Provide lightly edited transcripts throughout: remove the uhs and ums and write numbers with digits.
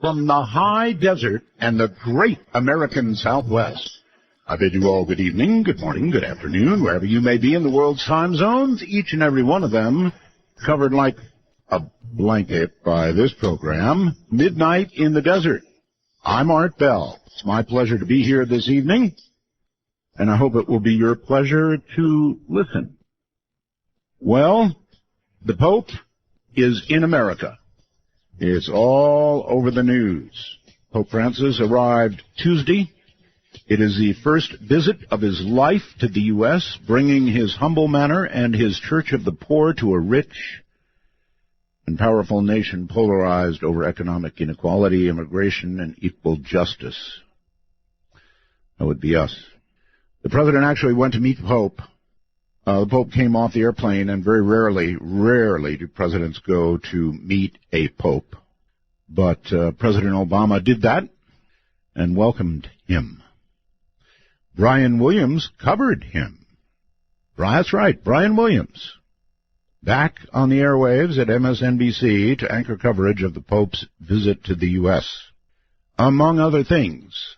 from the high desert and the great American Southwest. I bid you all good evening, good morning, good afternoon, wherever you may be in the world's time zones, each and every one of them covered like a blanket by this program, Midnight in the Desert. I'm Art Bell. It's my pleasure to be here this evening, and I hope it will be your pleasure to listen. Well, the Pope is in America. It's all over the news. Pope Francis arrived Tuesday. It is the first visit of his life to the U.S., bringing his humble manner and his Church of the Poor to a rich and powerful nation polarized over economic inequality, immigration, and equal justice. That would be us. The president actually went to meet the Pope. The Pope came off the airplane, and very rarely do presidents go to meet a Pope. But President Obama did that and welcomed him. Brian Williams covered him. That's right, Brian Williams. Back on the airwaves at MSNBC to anchor coverage of the Pope's visit to the U.S. Among other things,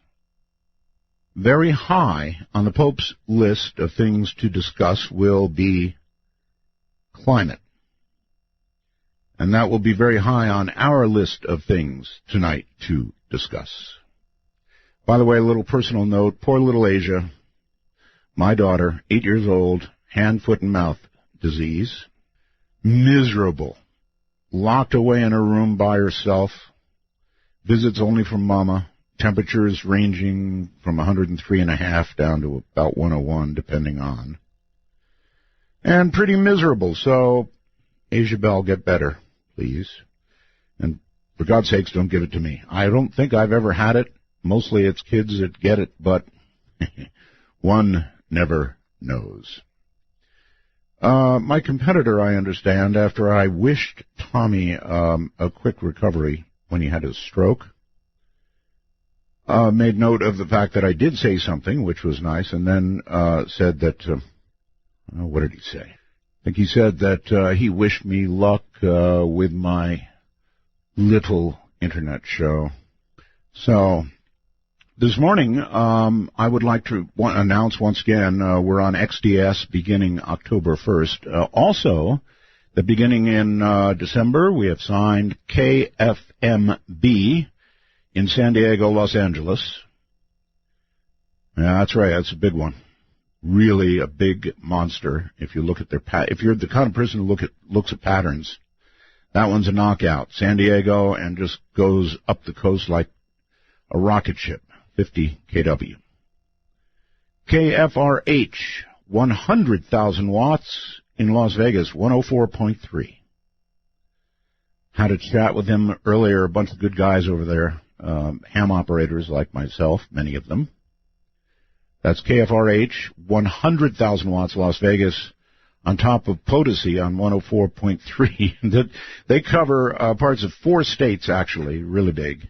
very high on the Pope's list of things to discuss will be climate. And that will be very high on our list of things tonight to discuss. By the way, a little personal note, poor little Asia, my daughter, 8 years old, hand, foot, and mouth disease, miserable, locked away in her room by herself, visits only from Mama, temperatures ranging from 103.5 down to about 101, depending on. And pretty miserable, so Asia Bell, get better, please. And for God's sakes, don't give it to me. I don't think I've ever had it. Mostly it's kids that get it, but one never knows. My competitor, I understand, after I wished Tommy a quick recovery when he had his stroke, made note of the fact that I did say something, which was nice, and then said that, what did he say? I think he said that he wished me luck with my little internet show. So, this morning, I would like to announce once again, we're on XDS beginning October 1st. Also, the beginning in December, we have signed KFMB in San Diego, Los Angeles. Yeah, that's right. That's a big one. Really a big monster. If you look at their if you're the kind of person who looks at patterns, that one's a knockout. San Diego, and just goes up the coast like a rocket ship. 50 kW. KFRH, 100,000 watts in Las Vegas, 104.3. Had a chat with him earlier, a bunch of good guys over there, ham operators like myself, many of them. That's KFRH, 100,000 watts, Las Vegas, on top of Potosi on 104.3. They cover parts of 4 states, actually, really big.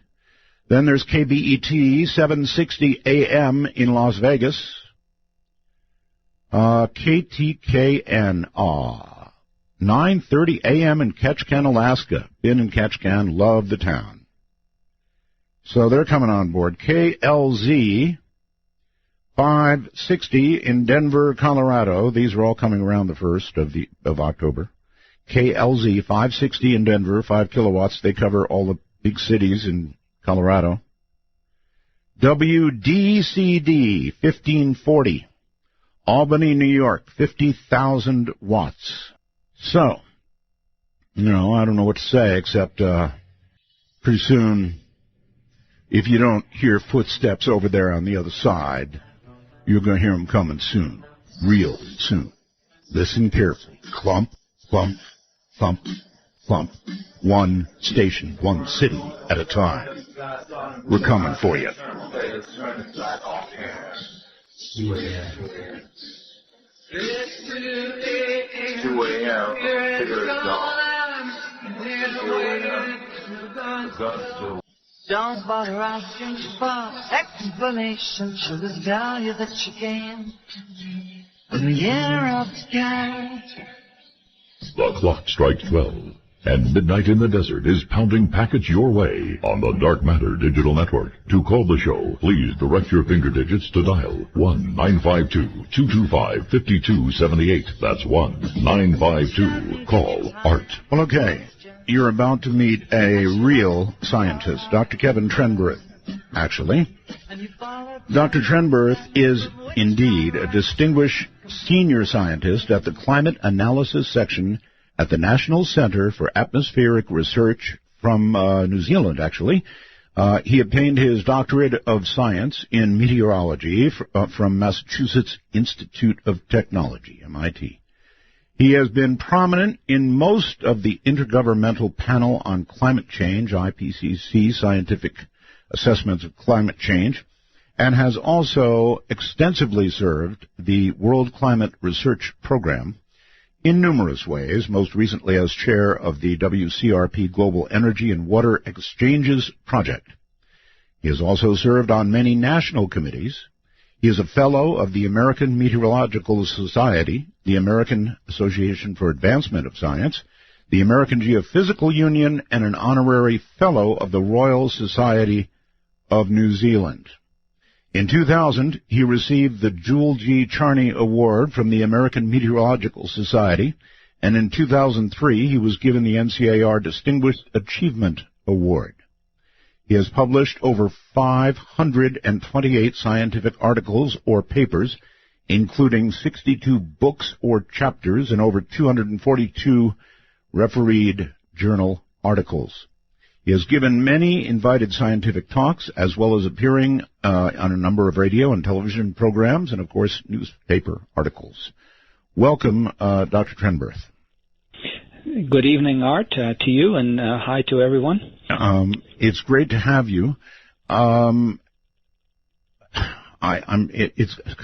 Then there's KBET, 760 AM in Las Vegas. KTKN, 9:30 AM in Ketchikan, Alaska. Been in Ketchikan, love the town. So they're coming on board. KLZ, 560 in Denver, Colorado. These are all coming around the 1st of October. KLZ, 560 in Denver, 5 kilowatts. They cover all the big cities in Colorado. WDCD, 1540, Albany, New York, 50,000 watts. So, I don't know what to say except pretty soon, if you don't hear footsteps over there on the other side, you're going to hear them coming soon, real soon. Listen carefully. Clump, clump, thump, thump. One station, one city at a time. We're coming for you. 2 a.m. Don't bother asking for explanation. Should just tell you that you can. In the year of the cat. The clock strikes 12. And Midnight in the Desert is pounding packets your way on the Dark Matter Digital Network. To call the show, please direct your finger digits to dial 1-952-225-5278. That's 1-952-CALL-ART. Well, okay. You're about to meet a real scientist, Dr. Kevin Trenberth, actually. Dr. Trenberth is indeed a distinguished senior scientist at the Climate Analysis Section at the National Center for Atmospheric Research from New Zealand, actually. He obtained his doctorate of science in meteorology from Massachusetts Institute of Technology, MIT. He has been prominent in most of the Intergovernmental Panel on Climate Change, IPCC, scientific assessments of climate change, and has also extensively served the World Climate Research Program in numerous ways, most recently as chair of the WCRP Global Energy and Water Exchanges Project. He has also served on many national committees. He is a fellow of the American Meteorological Society, the American Association for Advancement of Science, the American Geophysical Union, and an honorary fellow of the Royal Society of New Zealand. In 2000, he received the Jewel G. Charney Award from the American Meteorological Society, and in 2003, he was given the NCAR Distinguished Achievement Award. He has published over 528 scientific articles or papers, including 62 books or chapters and over 242 refereed journal articles. He has given many invited scientific talks, as well as appearing on a number of radio and television programs, and, of course, newspaper articles. Welcome, Dr. Trenberth. Good evening, Art, to you, and hi to everyone. It's great to have you. It's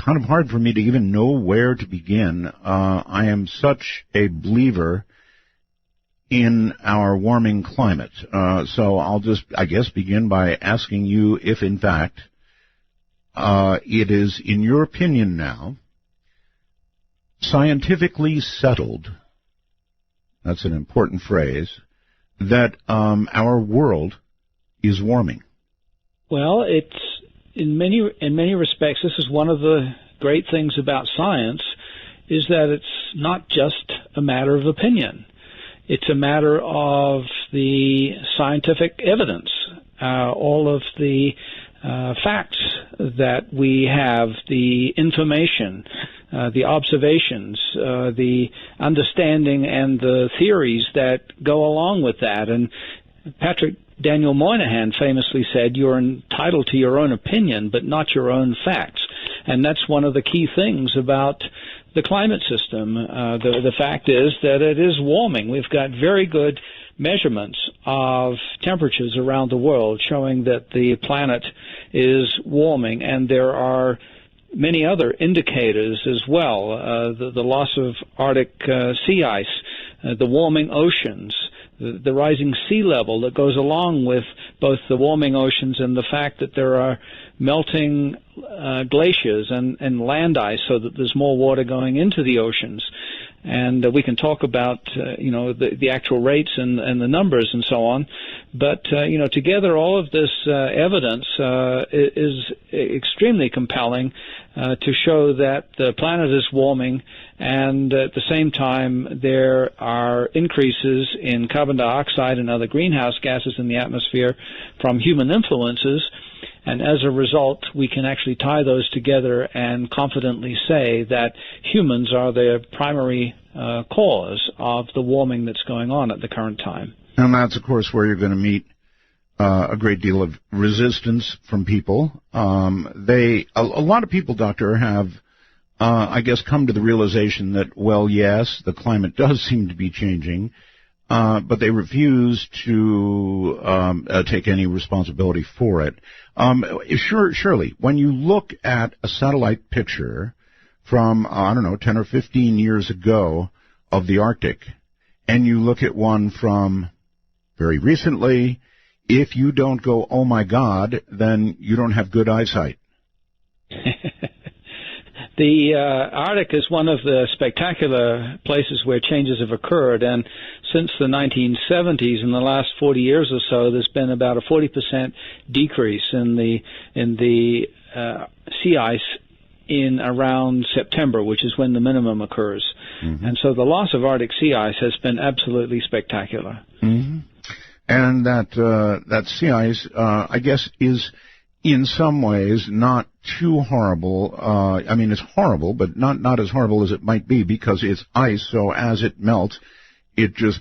kind of hard for me to even know where to begin. I am such a believer in our warming climate. So I'll just, I guess, begin by asking you if, in fact, it is, in your opinion now, scientifically settled, that's an important phrase, that our world is warming. Well, it's in many respects, this is one of the great things about science, is that it's not just a matter of opinion. It's a matter of the scientific evidence, all of the facts that we have, the information, the observations, the understanding and the theories that go along with that. And Patrick Daniel Moynihan famously said, you're entitled to your own opinion, but not your own facts. And that's one of the key things about the climate system. The fact is that it is warming. We've got very good measurements of temperatures around the world showing that the planet is warming, and there are many other indicators as well. The loss of Arctic sea ice, the warming oceans, the rising sea level that goes along with both the warming oceans and the fact that there are melting glaciers and land ice, so that there's more water going into the oceans. And we can talk about the actual rates and the numbers and so on. But together all of this evidence is extremely compelling to show that the planet is warming, and at the same time there are increases in carbon dioxide and other greenhouse gases in the atmosphere from human influences. And as a result, we can actually tie those together and confidently say that humans are the primary cause of the warming that's going on at the current time. And that's, of course, where you're going to meet a great deal of resistance from people. A lot of people, Doctor, have, I guess, come to the realization that, well, yes, the climate does seem to be changing, but they refuse to take any responsibility for it. Surely, when you look at a satellite picture from, 10 or 15 years ago of the Arctic, and you look at one from very recently, if you don't go, oh my God, then you don't have good eyesight. The Arctic is one of the spectacular places where changes have occurred, and since the 1970s, in the last 40 years or so, there's been about a 40% decrease in the sea ice in around September, which is when the minimum occurs. Mm-hmm. And so the loss of Arctic sea ice has been absolutely spectacular. Mm-hmm. And that sea ice, I guess, is in some ways not too horrible. I mean, it's horrible, but not as horrible as it might be because it's ice, so as it melts, it just,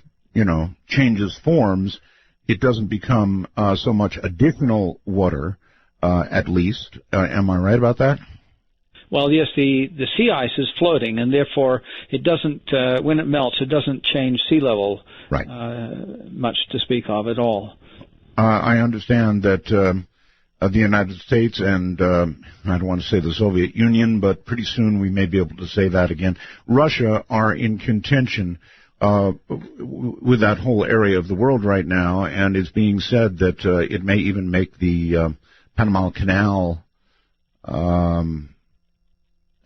changes forms. It doesn't become so much additional water, at least. Am I right about that? Well, yes, the sea ice is floating, and therefore it doesn't, when it melts, it doesn't change sea level right. Much to speak of at all. I understand that the United States and, I don't want to say the Soviet Union, but pretty soon we may be able to say that again, Russia are in contention with that whole area of the world right now, and it's being said that it may even make the Panama Canal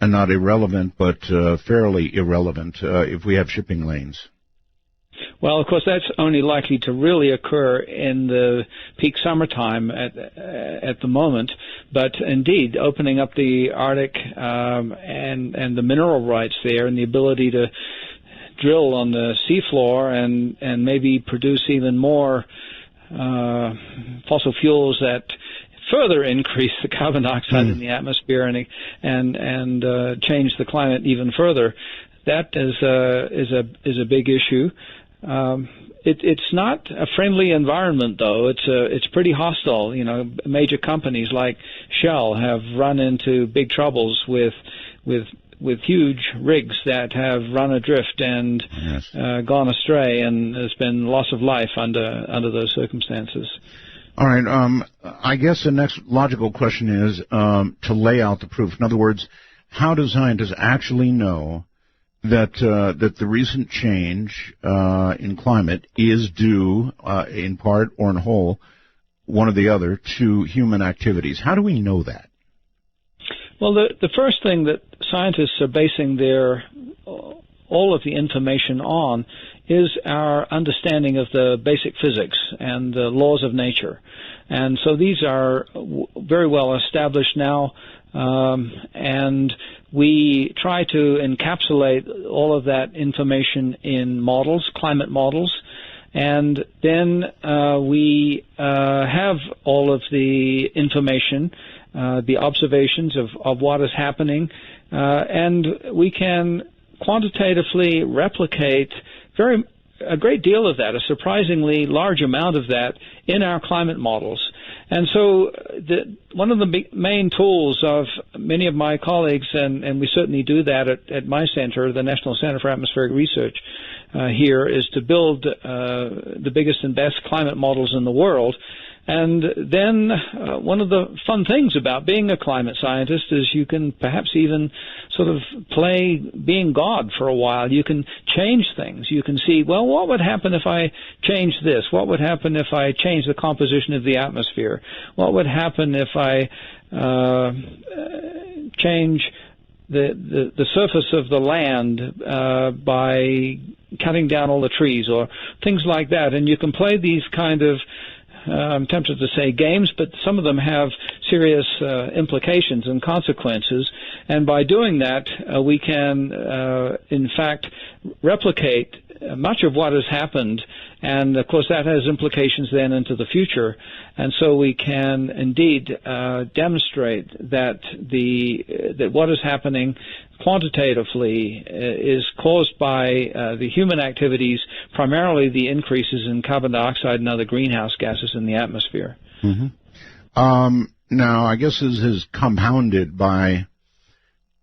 not irrelevant, but fairly irrelevant if we have shipping lanes. Well, of course, that's only likely to really occur in the peak summertime at the moment. But indeed, opening up the Arctic and the mineral rights there, and the ability to drill on the seafloor and maybe produce even more fossil fuels that further increase the carbon dioxide in the atmosphere and change the climate even further. That is a big issue. It's not a friendly environment, though. It's pretty hostile. Major companies like Shell have run into big troubles with huge rigs that have run adrift and gone astray, and there's been loss of life under those circumstances. All right. I guess the next logical question is to lay out the proof. In other words, how do scientists actually know that the recent change in climate is due, in part or in whole, one or the other, to human activities? How do we know that? Well, the first thing that scientists are basing all of the information on is our understanding of the basic physics and the laws of nature. And so these are very well established now, and we try to encapsulate all of that information in models, climate models, and then we have all of the information, the observations of what is happening, and we can quantitatively replicate a great deal of that, a surprisingly large amount of that, in our climate models. And so one of the main tools of many of my colleagues, and we certainly do that at my center, the National Center for Atmospheric Research here, is to build the biggest and best climate models in the world. And then one of the fun things about being a climate scientist is you can perhaps even sort of play being God for a while. You can change things. You can see, well, what would happen if I change this? What would happen if I change the composition of the atmosphere? What would happen if I change the surface of the land by cutting down all the trees or things like that? And you can play these kind of I'm tempted to say games, but some of them have serious implications and consequences. And by doing that, we can, in fact, replicate much of what has happened. And, of course, that has implications then into the future. And so we can indeed demonstrate that that what is happening quantitatively is caused by the human activities, primarily the increases in carbon dioxide and other greenhouse gases in the atmosphere. Mm-hmm. Now, I guess this is compounded by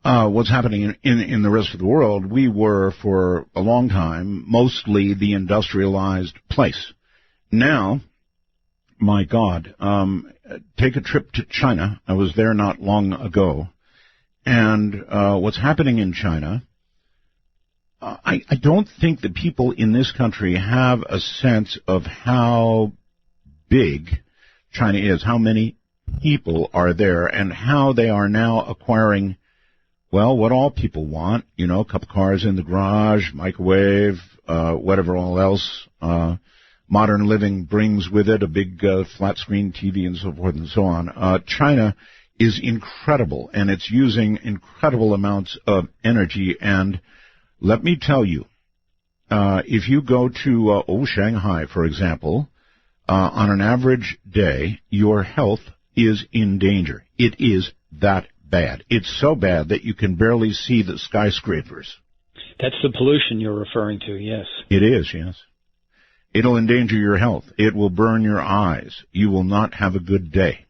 what's happening in the rest of the world. We were, for a long time, mostly the industrialized place. Now, my God, take a trip to China. I was there not long ago. And what's happening in China, I don't think the people in this country have a sense of how big China is, how many people are there, and how they are now acquiring well, what all people want, a couple cars in the garage, microwave, whatever all else modern living brings with it, a big flat screen TV and so forth and so on. China is incredible, and it's using incredible amounts of energy. And let me tell you, if you go to Shanghai, for example, on an average day, your health is in danger. It is that bad. It's so bad that you can barely see the skyscrapers. That's the pollution you're referring to, yes. It is, yes. It'll endanger your health. It will burn your eyes. You will not have a good day.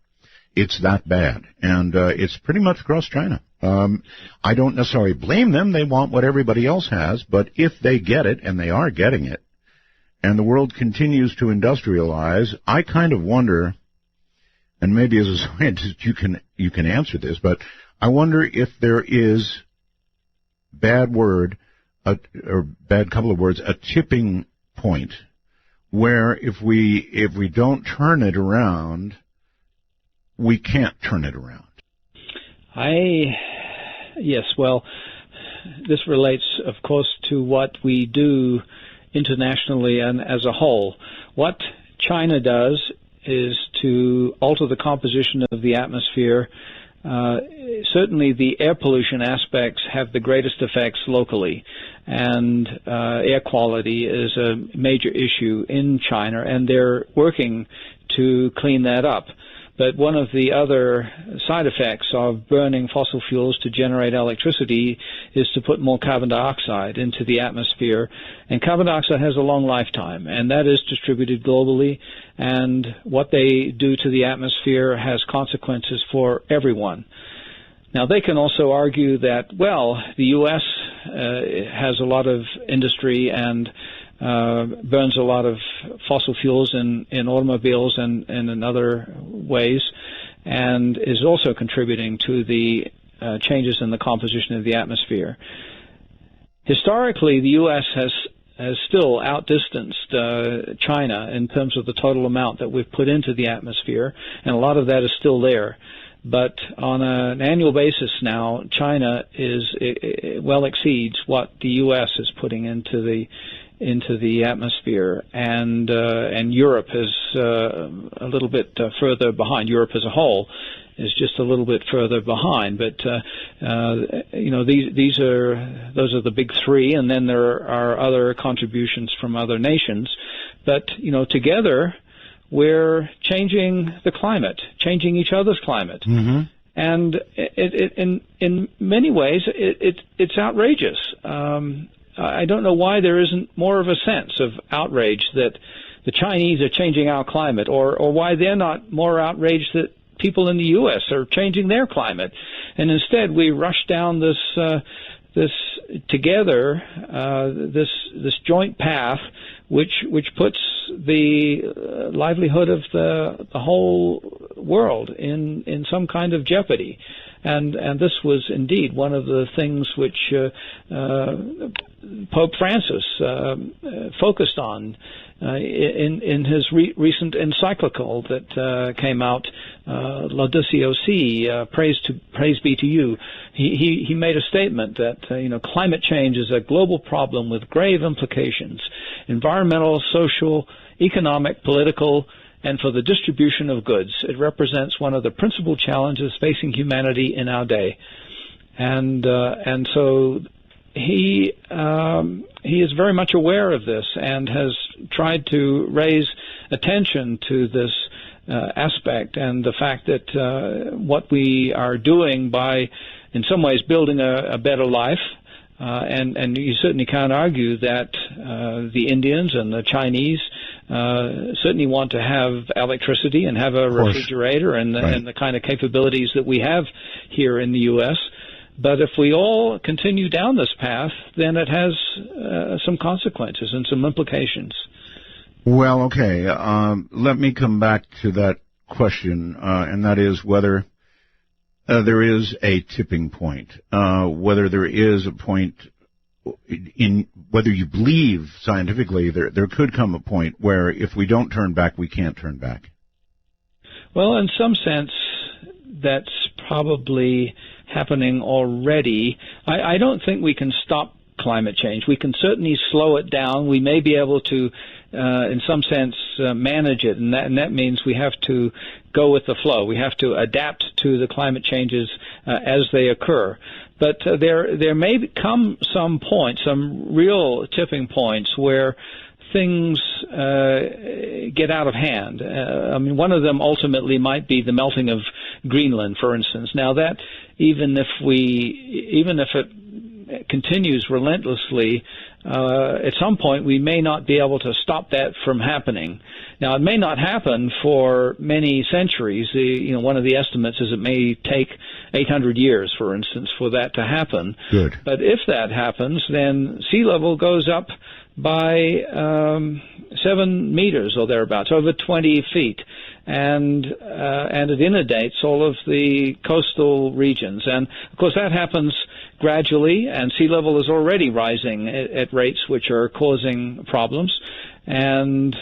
It's that bad. And it's pretty much across China. I don't necessarily blame them. They want what everybody else has. But if they get it, and they are getting it, and the world continues to industrialize, I kind of wonder, and maybe as a scientist you can answer this, but I wonder if there is, bad couple of words, a tipping point where if we don't turn it around, we can't turn it around. Yes, well, this relates, of course, to what we do internationally and as a whole. What China does is to alter the composition of the atmosphere. Certainly the air pollution aspects have the greatest effects locally, and air quality is a major issue in China, and they're working to clean that up. But one of the other side effects of burning fossil fuels to generate electricity is to put more carbon dioxide into the atmosphere. And carbon dioxide has a long lifetime, and that is distributed globally. And what they do to the atmosphere has consequences for everyone. Now, they can also argue that, well, the U.S. has a lot of industry and burns a lot of fossil fuels in automobiles and in other ways, and is also contributing to the changes in the composition of the atmosphere. Historically, the U.S. has still outdistanced China in terms of the total amount that we've put into the atmosphere, and a lot of that is still there. But on an annual basis now, China well exceeds what the U.S. is putting into the atmosphere, and Europe is a little bit further behind. Europe as a whole is just a little bit further behind. But those are the big three, and then there are other contributions from other nations. But together we're changing the climate, changing each other's climate. Mm-hmm. And in many ways, it's outrageous. I don't know why there isn't more of a sense of outrage that the Chinese are changing our climate, or why they're not more outraged that people in the U.S. are changing their climate. And instead, we rush down this joint path, which puts the livelihood of the whole world in some kind of jeopardy. And this was indeed one of the things which Pope Francis focused on in his recent encyclical that came out, Laudatio Si, praise be to you. He made a statement that climate change is a global problem with grave implications, environmental, social, economic, political, and for the distribution of goods. It represents one of the principal challenges facing humanity in our day. And so he is very much aware of this and has tried to raise attention to this aspect, and the fact that what we are doing by, in some ways, building a better life. And you certainly can't argue that the Indians and the Chinese certainly want to have electricity and have a refrigerator and the kind of capabilities that we have here in the U.S. But if we all continue down this path, then it has some consequences and some implications. Well, okay. Let me come back to that question, and that is whether there is a tipping point, whether there is a point in whether you believe scientifically there could come a point where if we don't turn back, we can't turn back. Well, in some sense, that's probably happening already. I don't think we can stop climate change. We can certainly slow it down. We may be able to, in some sense, manage it, and that means we have to go with the flow. We have to adapt to the climate changes as they occur. But there may come some point, some real tipping points where things get out of hand. I mean, one of them ultimately might be the melting of Greenland, for instance. Now, that even if it continues relentlessly, at some point we may not be able to stop that from happening. Now, it may not happen for many centuries. One of the estimates is it may take 800 years, for instance, for that to happen. Good. But if that happens, then sea level goes up by 7 meters or thereabouts, over 20 feet. And it inundates all of the coastal regions. And, of course, that happens gradually, and sea level is already rising at rates which are causing problems. And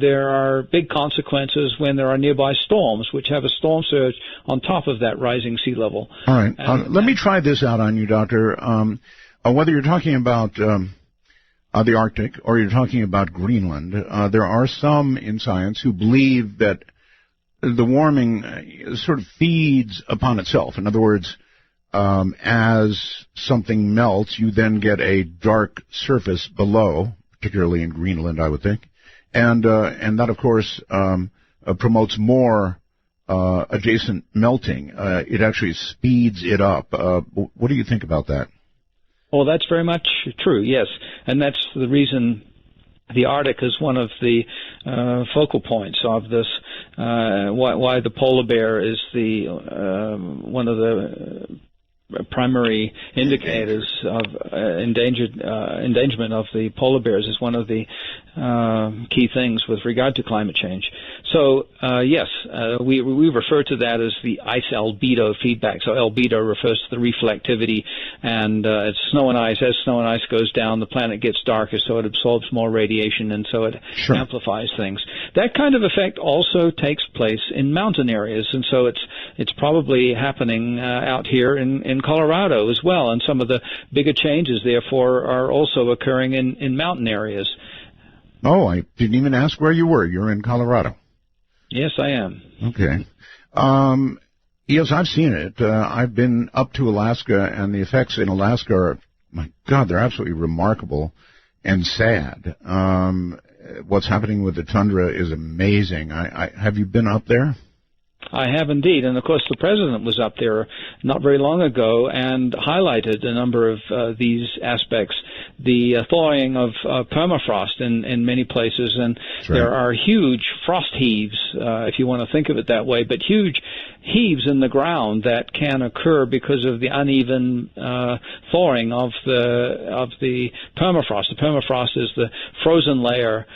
there are big consequences when there are nearby storms, which have a storm surge on top of that rising sea level. All right. Let me try this out on you, Doctor. Whether you're talking about the Arctic or you're talking about Greenland, there are some in science who believe that the warming sort of feeds upon itself. In other words, as something melts, you then get a dark surface below, particularly in Greenland, I would think. And that, of course, promotes more adjacent melting. It actually speeds it up. What do you think about that? Well, that's very much true, yes. And that's the reason the Arctic is one of the focal points of this, why the polar bear is the one of the primary indicators of endangerment of the polar bears is one of the key things with regard to climate change. So, yes, we refer to that as the ice albedo feedback. So albedo refers to the reflectivity, and it's snow and ice. As snow and ice goes down, the planet gets darker, so it absorbs more radiation, and so it amplifies things. That kind of effect also takes place in mountain areas, and so it's probably happening out here in Colorado as well, and some of the bigger changes, therefore, are also occurring in mountain areas. Oh, I didn't even ask where you were. You're in Colorado. Yes, I am. Okay. Yes, I've seen it. I've been up to Alaska, and the effects in Alaska are, my God, they're absolutely remarkable and sad. What's happening with the tundra is amazing. Have you been up there? I have indeed, and of course the President was up there not very long ago and highlighted a number of these aspects. The thawing of permafrost in many places, and there are huge frost heaves, if you want to think of it that way, but huge heaves in the ground that can occur because of the uneven thawing of the permafrost. The permafrost is the frozen layer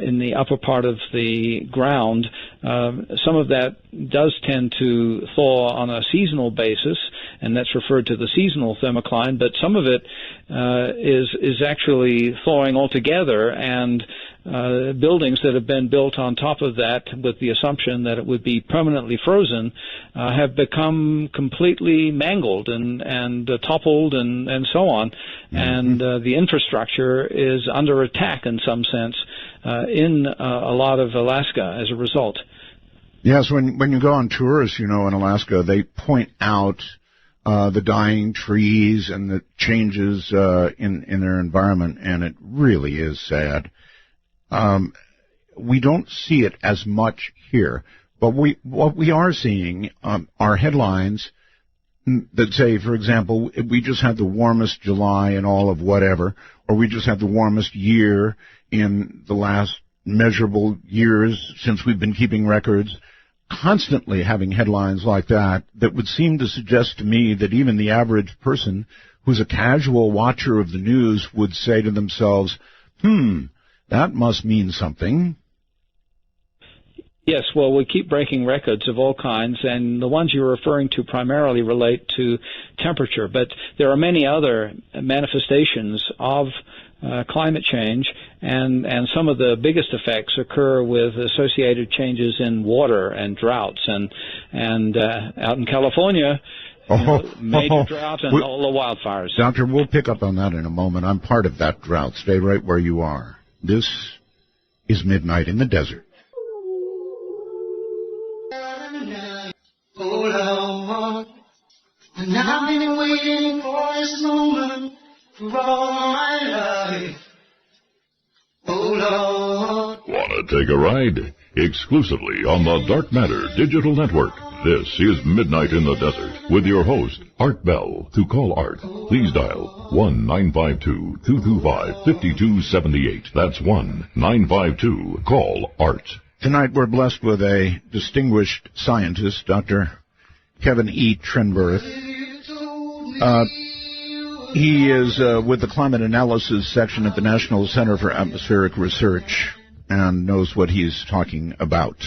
in the upper part of the ground. Some of that does tend to thaw on a seasonal basis, and that's referred to the seasonal thermocline, but some of it is actually thawing altogether, and buildings that have been built on top of that with the assumption that it would be permanently frozen have become completely mangled and toppled and so on. Mm-hmm. And the infrastructure is under attack in some sense in a lot of Alaska as a result. Yes, when you go on tours, in Alaska, they point out the dying trees and the changes in their environment, and it really is sad. We don't see it as much here, but what we are seeing are headlines that say, for example, we just had the warmest July in all of whatever, or we just had the warmest year in the last measurable years since we've been keeping records. Constantly having headlines like that would seem to suggest to me that even the average person who's a casual watcher of the news would say to themselves, that must mean something. Yes, well, we keep breaking records of all kinds, and the ones you're referring to primarily relate to temperature, but there are many other manifestations of climate change, and some of the biggest effects occur with associated changes in water and droughts, and out in California, Major drought and all the wildfires. Doctor, we'll pick up on that in a moment. I'm part of that drought. Stay right where you are. This is Midnight in the Desert. Oh Lord, and I've been waiting for this moment for all my life. Oh Lord. Wanna take a ride? Exclusively on the Dark Matter Digital Network. This is Midnight in the Desert with your host, Art Bell. To call Art, please dial 1-952-225-5278. That's 1-952-CALL-ART. Tonight we're blessed with a distinguished scientist, Dr. Kevin E. Trenberth. He is with the Climate Analysis section at the National Center for Atmospheric Research and knows what he's talking about.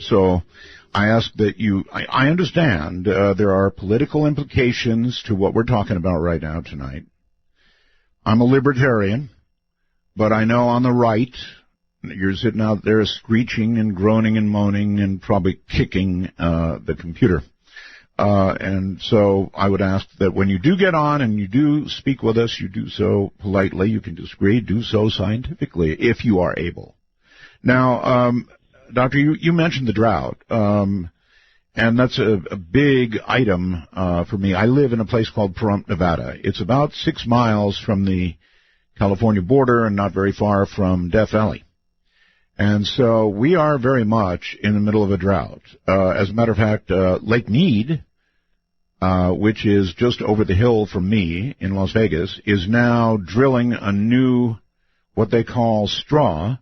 So I ask that I understand there are political implications to what we're talking about right now tonight. I'm a libertarian, but I know on the right, you're sitting out there screeching and groaning and moaning and probably kicking the computer. And so I would ask that when you do get on and you do speak with us, you do so politely. You can disagree, do so scientifically if you are able. Now, Doctor, you mentioned the drought, and that's a big item for me. I live in a place called Pahrump, Nevada. It's about 6 miles from the California border and not very far from Death Valley. And so we are very much in the middle of a drought. As a matter of fact, Lake Mead, which is just over the hill from me in Las Vegas, is now drilling a new, what they call straw,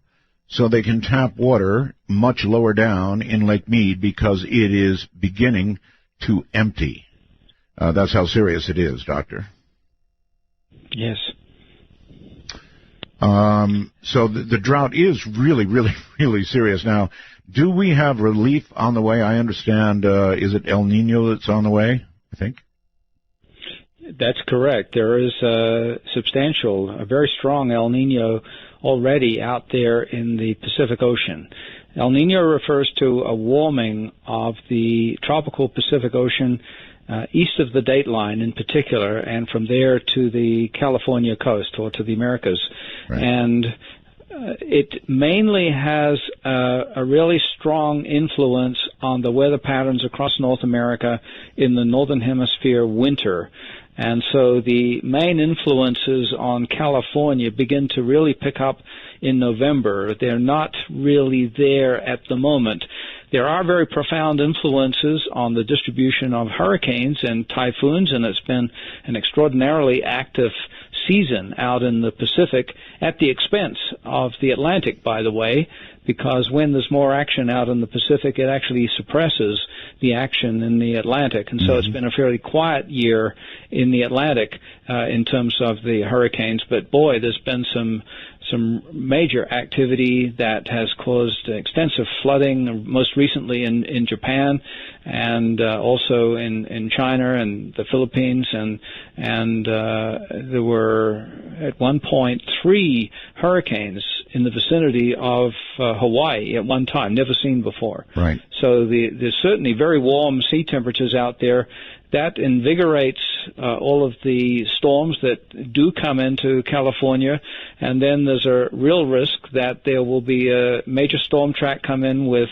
so they can tap water much lower down in Lake Mead because it is beginning to empty. That's how serious it is, Doctor. Yes. So the drought is really, really, really serious. Now, do we have relief on the way? I understand, is it El Nino that's on the way, I think? That's correct. There is a very strong El Nino already out there in the Pacific Ocean. El Nino refers to a warming of the tropical Pacific Ocean east of the dateline in particular, and from there to the California coast or to the Americas. Right. And it mainly has a really strong influence on the weather patterns across North America in the Northern Hemisphere winter. And so the main influences on California begin to really pick up in November. They're not really there at the moment. There are very profound influences on the distribution of hurricanes and typhoons, and it's been an extraordinarily active season out in the Pacific at the expense of the Atlantic, by the way, because when there's more action out in the Pacific, it actually suppresses the action in the Atlantic. And so it's been a fairly quiet year in the Atlantic in terms of the hurricanes. But, boy, there's been some major activity that has caused extensive flooding, most recently in Japan and also in China and the Philippines. And there were, at one point, 3 hurricanes in the vicinity of Hawaii at one time, never seen before. Right. So there's certainly very warm sea temperatures out there. That invigorates all of the storms that do come into California, and then there's a real risk that there will be a major storm track come in with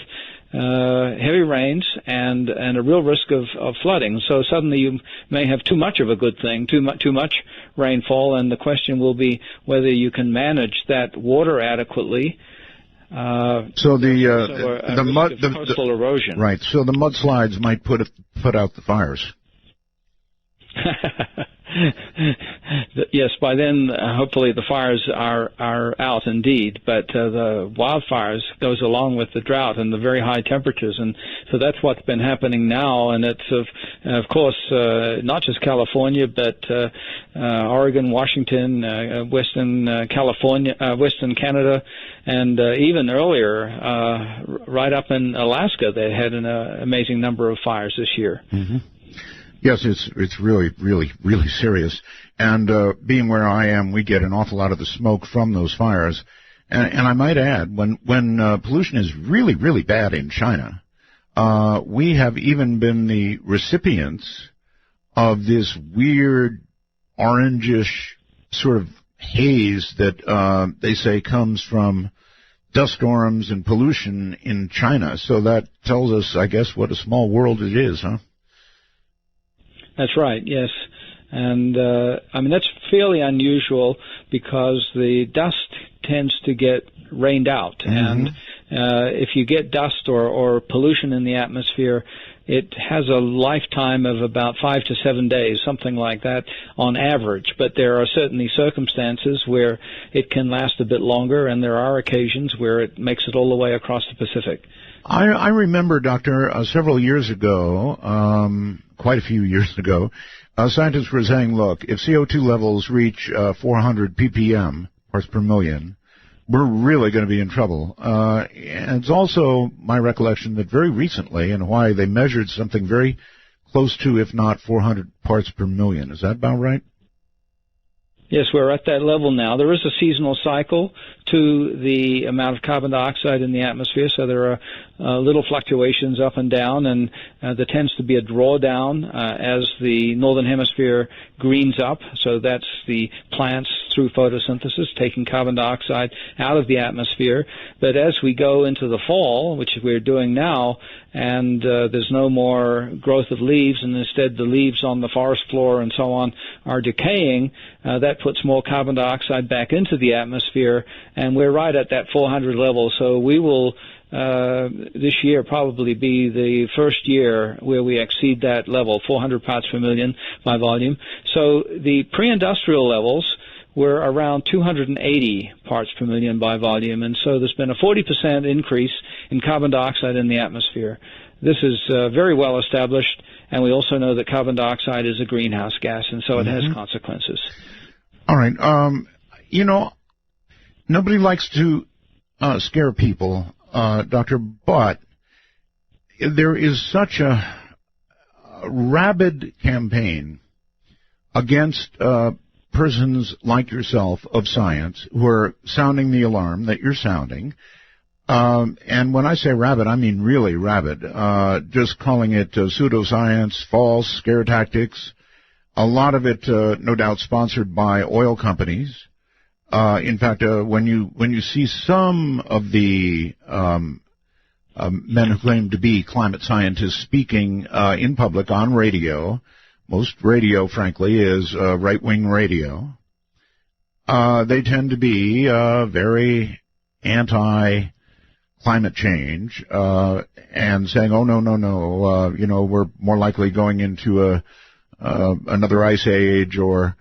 heavy rains and a real risk of flooding. So suddenly you may have too much of a good thing, too much rainfall, and the question will be whether you can manage that water adequately. So the mud, the coastal erosion. Right. So the mudslides might put out the fires. Yes, by then hopefully the fires are out indeed, but the wildfires goes along with the drought and the very high temperatures, and so that's what's been happening now. And it's of course not just California, but Oregon, Washington, Western California, Western Canada, and even earlier right up in Alaska, they had an amazing number of fires this year. Mm-hmm. Yes, it's really, really, really serious. And being where I am, we get an awful lot of the smoke from those fires. And I might add, when pollution is really, really bad in China, we have even been the recipients of this weird orangish sort of haze that they say comes from dust storms and pollution in China. So that tells us, I guess, what a small world it is, huh? That's right, yes. And, that's fairly unusual because the dust tends to get rained out. Mm-hmm. And if you get dust or pollution in the atmosphere, it has a lifetime of about 5 to 7 days, something like that on average. But there are certainly circumstances where it can last a bit longer, and there are occasions where it makes it all the way across the Pacific. I remember, Doctor, several years ago, quite a few years ago, scientists were saying, look, if CO2 levels reach 400 ppm, parts per million, we're really going to be in trouble. And it's also my recollection that very recently in Hawaii they measured something very close to, if not 400 parts per million. Is that about right? Yes, we're at that level now. There is a seasonal cycle to the amount of carbon dioxide in the atmosphere, so there are little fluctuations up and down, and there tends to be a drawdown as the northern hemisphere greens up. So that's the plants through photosynthesis taking carbon dioxide out of the atmosphere. But as we go into the fall, which we're doing now, and there's no more growth of leaves, and instead the leaves on the forest floor and so on are decaying, that puts more carbon dioxide back into the atmosphere, and we're right at that 400 level. So we will this year probably be the first year where we exceed that level, 400 parts per million by volume. So the pre-industrial levels were around 280 parts per million by volume, and so there's been a 40% increase in carbon dioxide in the atmosphere. This is very well established, and we also know that carbon dioxide is a greenhouse gas, and so it has consequences. All right. Nobody likes to scare people, Doctor, but there is such a rabid campaign against persons like yourself of science who are sounding the alarm that you're sounding. And when I say rabid, I mean really rabid, just calling it pseudoscience, false, scare tactics, a lot of it no doubt sponsored by oil companies. In fact, when you see some of the men who claim to be climate scientists speaking in public on radio, most radio, frankly, is right-wing radio. They tend to be very anti-climate change and saying, "Oh no, we're more likely going into another ice age or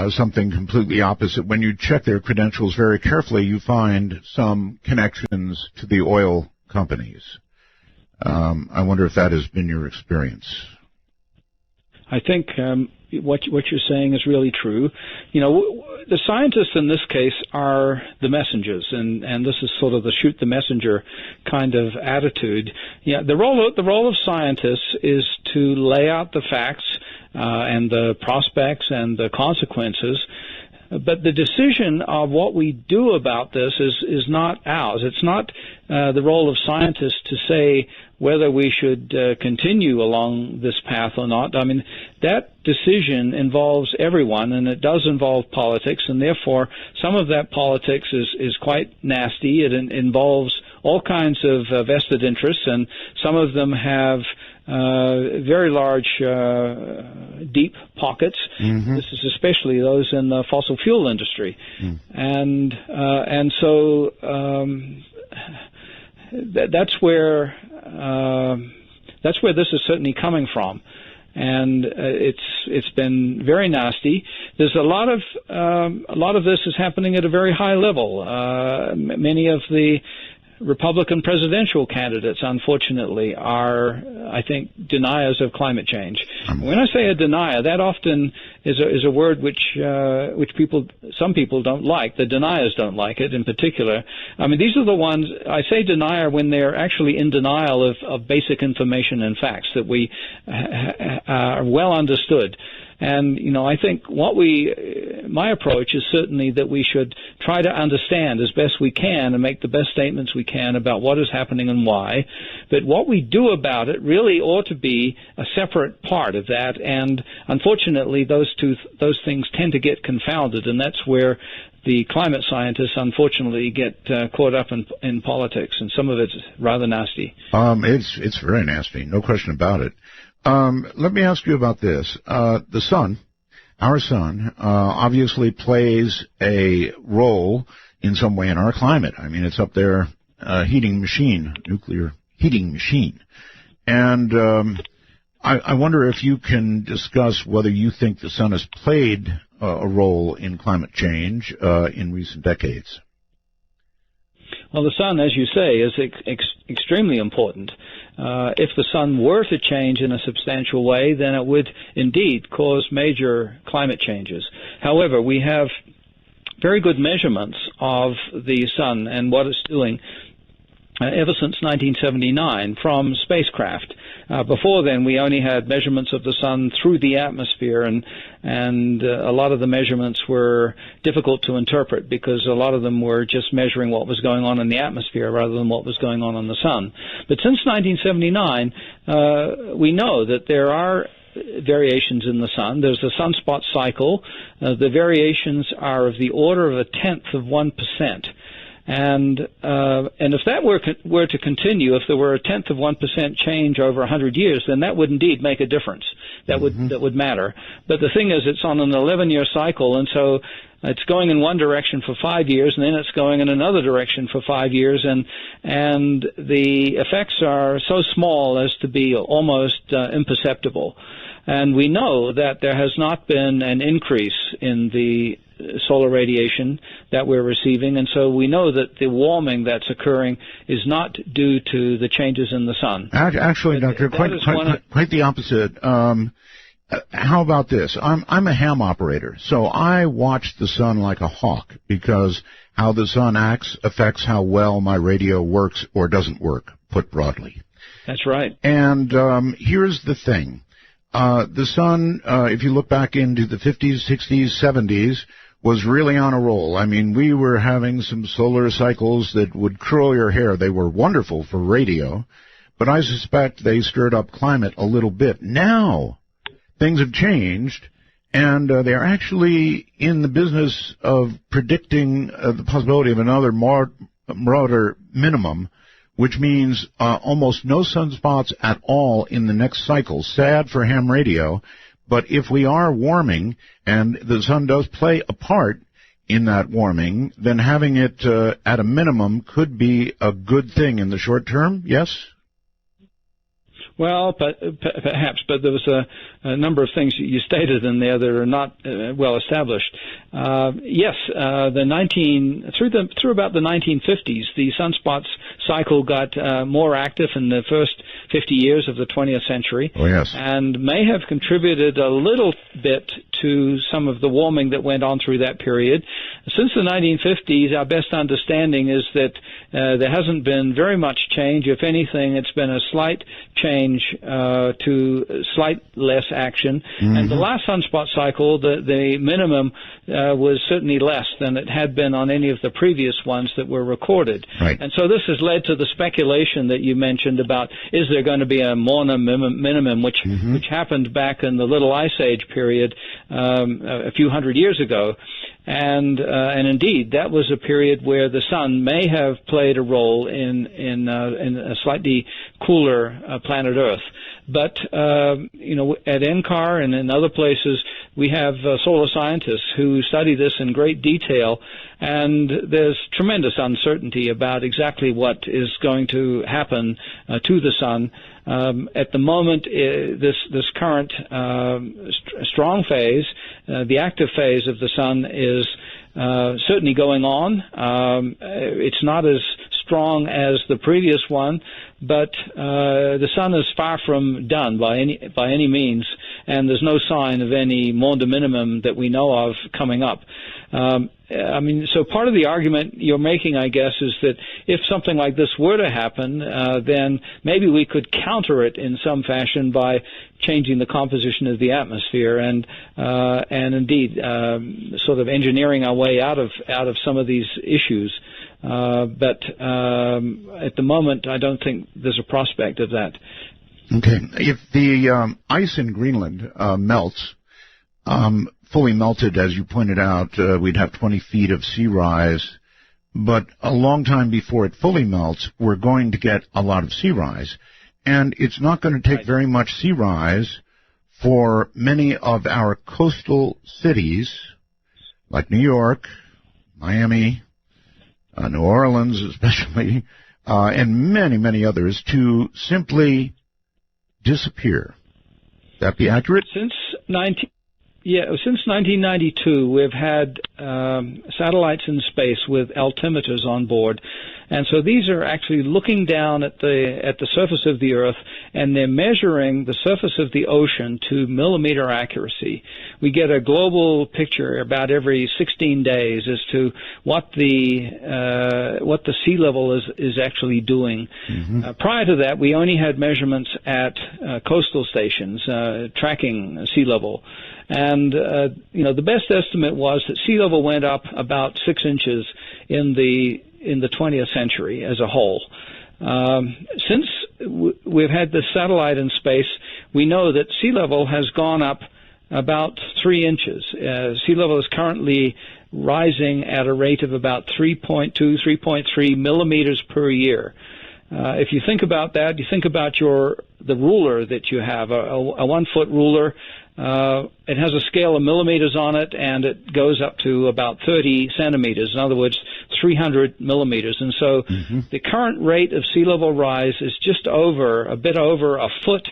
something completely opposite." When you check their credentials very carefully, you find some connections to the oil companies. I wonder if that has been your experience. I think what you're saying is really true. The scientists in this case are the messengers, and this is sort of the shoot the messenger kind of attitude. Yeah, the role of scientists is to lay out the facts and the prospects and the consequences. But the decision of what we do about this is not ours. It's not the role of scientists to say whether we should continue along this path or not. I mean, that decision involves everyone, and it does involve politics, and therefore some of that politics is quite nasty. It involves all kinds of vested interests, and some of them have very large, deep pockets. Mm-hmm. This is especially those in the fossil fuel industry, and so that's where this is certainly coming from, and it's been very nasty. There's a lot of this is happening at a very high level. Many of the Republican presidential candidates, unfortunately, are, I think, deniers of climate change. When I say a denier, that often is a word which some people don't like. The deniers don't like it in particular. I mean, these are the ones, I say denier when they're actually in denial of basic information and facts that we are well understood. And, I think my approach is certainly that we should try to understand as best we can and make the best statements we can about what is happening and why. But what we do about it really ought to be a separate part of that. And unfortunately, those things tend to get confounded, and that's where the climate scientists, unfortunately, get caught up in politics, and some of it's rather nasty. It's very nasty, no question about it. Let me ask you about this. The sun, our sun, obviously plays a role in some way in our climate. I mean, it's up there, nuclear heating machine. And I wonder if you can discuss whether you think the sun has played a role in climate change in recent decades. Well, the sun, as you say, is extremely important. If the sun were to change in a substantial way, then it would indeed cause major climate changes. However, we have very good measurements of the sun and what it's doing ever since 1979 from spacecraft. Before then, we only had measurements of the sun through the atmosphere, and a lot of the measurements were difficult to interpret because a lot of them were just measuring what was going on in the atmosphere rather than what was going on the sun. But since 1979, we know that there are variations in the sun. There's a sunspot cycle. The variations are of the order of 1/10%. And if that were to continue, if there were 1/10% change over 100 years, then that would indeed make a difference. That would matter. But the thing is, it's on an 11-year cycle, and so it's going in one direction for 5 years, and then it's going in another direction for 5 years, and the effects are so small as to be almost imperceptible. And we know that there has not been an increase in the solar radiation that we're receiving, and so we know that the warming that's occurring is not due to the changes in the sun. Actually, Doctor, quite the opposite. How about this? I'm a ham operator, so I watch the sun like a hawk because how the sun acts affects how well my radio works or doesn't work, put broadly. That's right. And here's the thing. The sun, if you look back into the 50s, 60s, 70s, was really on a roll. I mean, we were having some solar cycles that would curl your hair. They were wonderful for radio, but I suspect they stirred up climate a little bit. Now, things have changed, and they're actually in the business of predicting the possibility of another broader minimum, which means almost no sunspots at all in the next cycle. Sad for ham radio, but if we are warming, and the sun does play a part in that warming, then having it at a minimum could be a good thing in the short term, yes? Well, perhaps, but there was a number of things you stated in there that are not well established. Yes, through about the 1950s, the sunspots cycle got more active in the first 50 years of the 20th century. Oh, yes. And may have contributed a little bit to some of the warming that went on through that period. Since the 1950s, our best understanding is that there hasn't been very much change. If anything, it's been a slight change to slight less action. Mm-hmm. And the last sunspot cycle, the minimum was certainly less than it had been on any of the previous ones that were recorded. Right. And so this has led to the speculation that you mentioned about, is there going to be a Morna minimum, which happened back in the Little Ice Age period a few hundred years ago. And indeed, that was a period where the sun may have played a role in a slightly cooler planet Earth. But at NCAR and in other places, we have solar scientists who study this in great detail, and there's tremendous uncertainty about exactly what is going to happen to the sun. At the moment, this current strong phase, the active phase of the sun, is certainly going on. It's not as strong as the previous one, but the sun is far from done by any means, and there's no sign of any Maunder minimum that we know of coming up. So part of the argument you're making, I guess, is that if something like this were to happen, then maybe we could counter it in some fashion by changing the composition of the atmosphere and indeed sort of engineering our way out of some of these issues. But at the moment, I don't think there's a prospect of that. Okay. If the ice in Greenland melts, fully melted, as you pointed out, we'd have 20 feet of sea rise. But a long time before it fully melts, we're going to get a lot of sea rise. And it's not going to take very much sea rise for many of our coastal cities, like New York, Miami, New Orleans especially, and many, many others, to simply disappear. That be accurate? Since 1992, we've had satellites in space with altimeters on board, and so these are actually looking down at the surface of the Earth, and they're measuring the surface of the ocean to millimeter accuracy. We get a global picture about every 16 days as to what the sea level is actually doing. Mm-hmm. Prior to that, we only had measurements at coastal stations tracking sea level. And, the best estimate was that sea level went up about 6 inches in the 20th century as a whole. Since we've had this satellite in space, we know that sea level has gone up about 3 inches. Sea level is currently rising at a rate of about 3.2, 3.3 millimeters per year. If you think about that, you think about the ruler that you have, a 1-foot ruler. It has a scale of millimeters on it, and it goes up to about 30 centimeters. In other words, 300 millimeters. And so the current rate of sea level rise is just a bit over a foot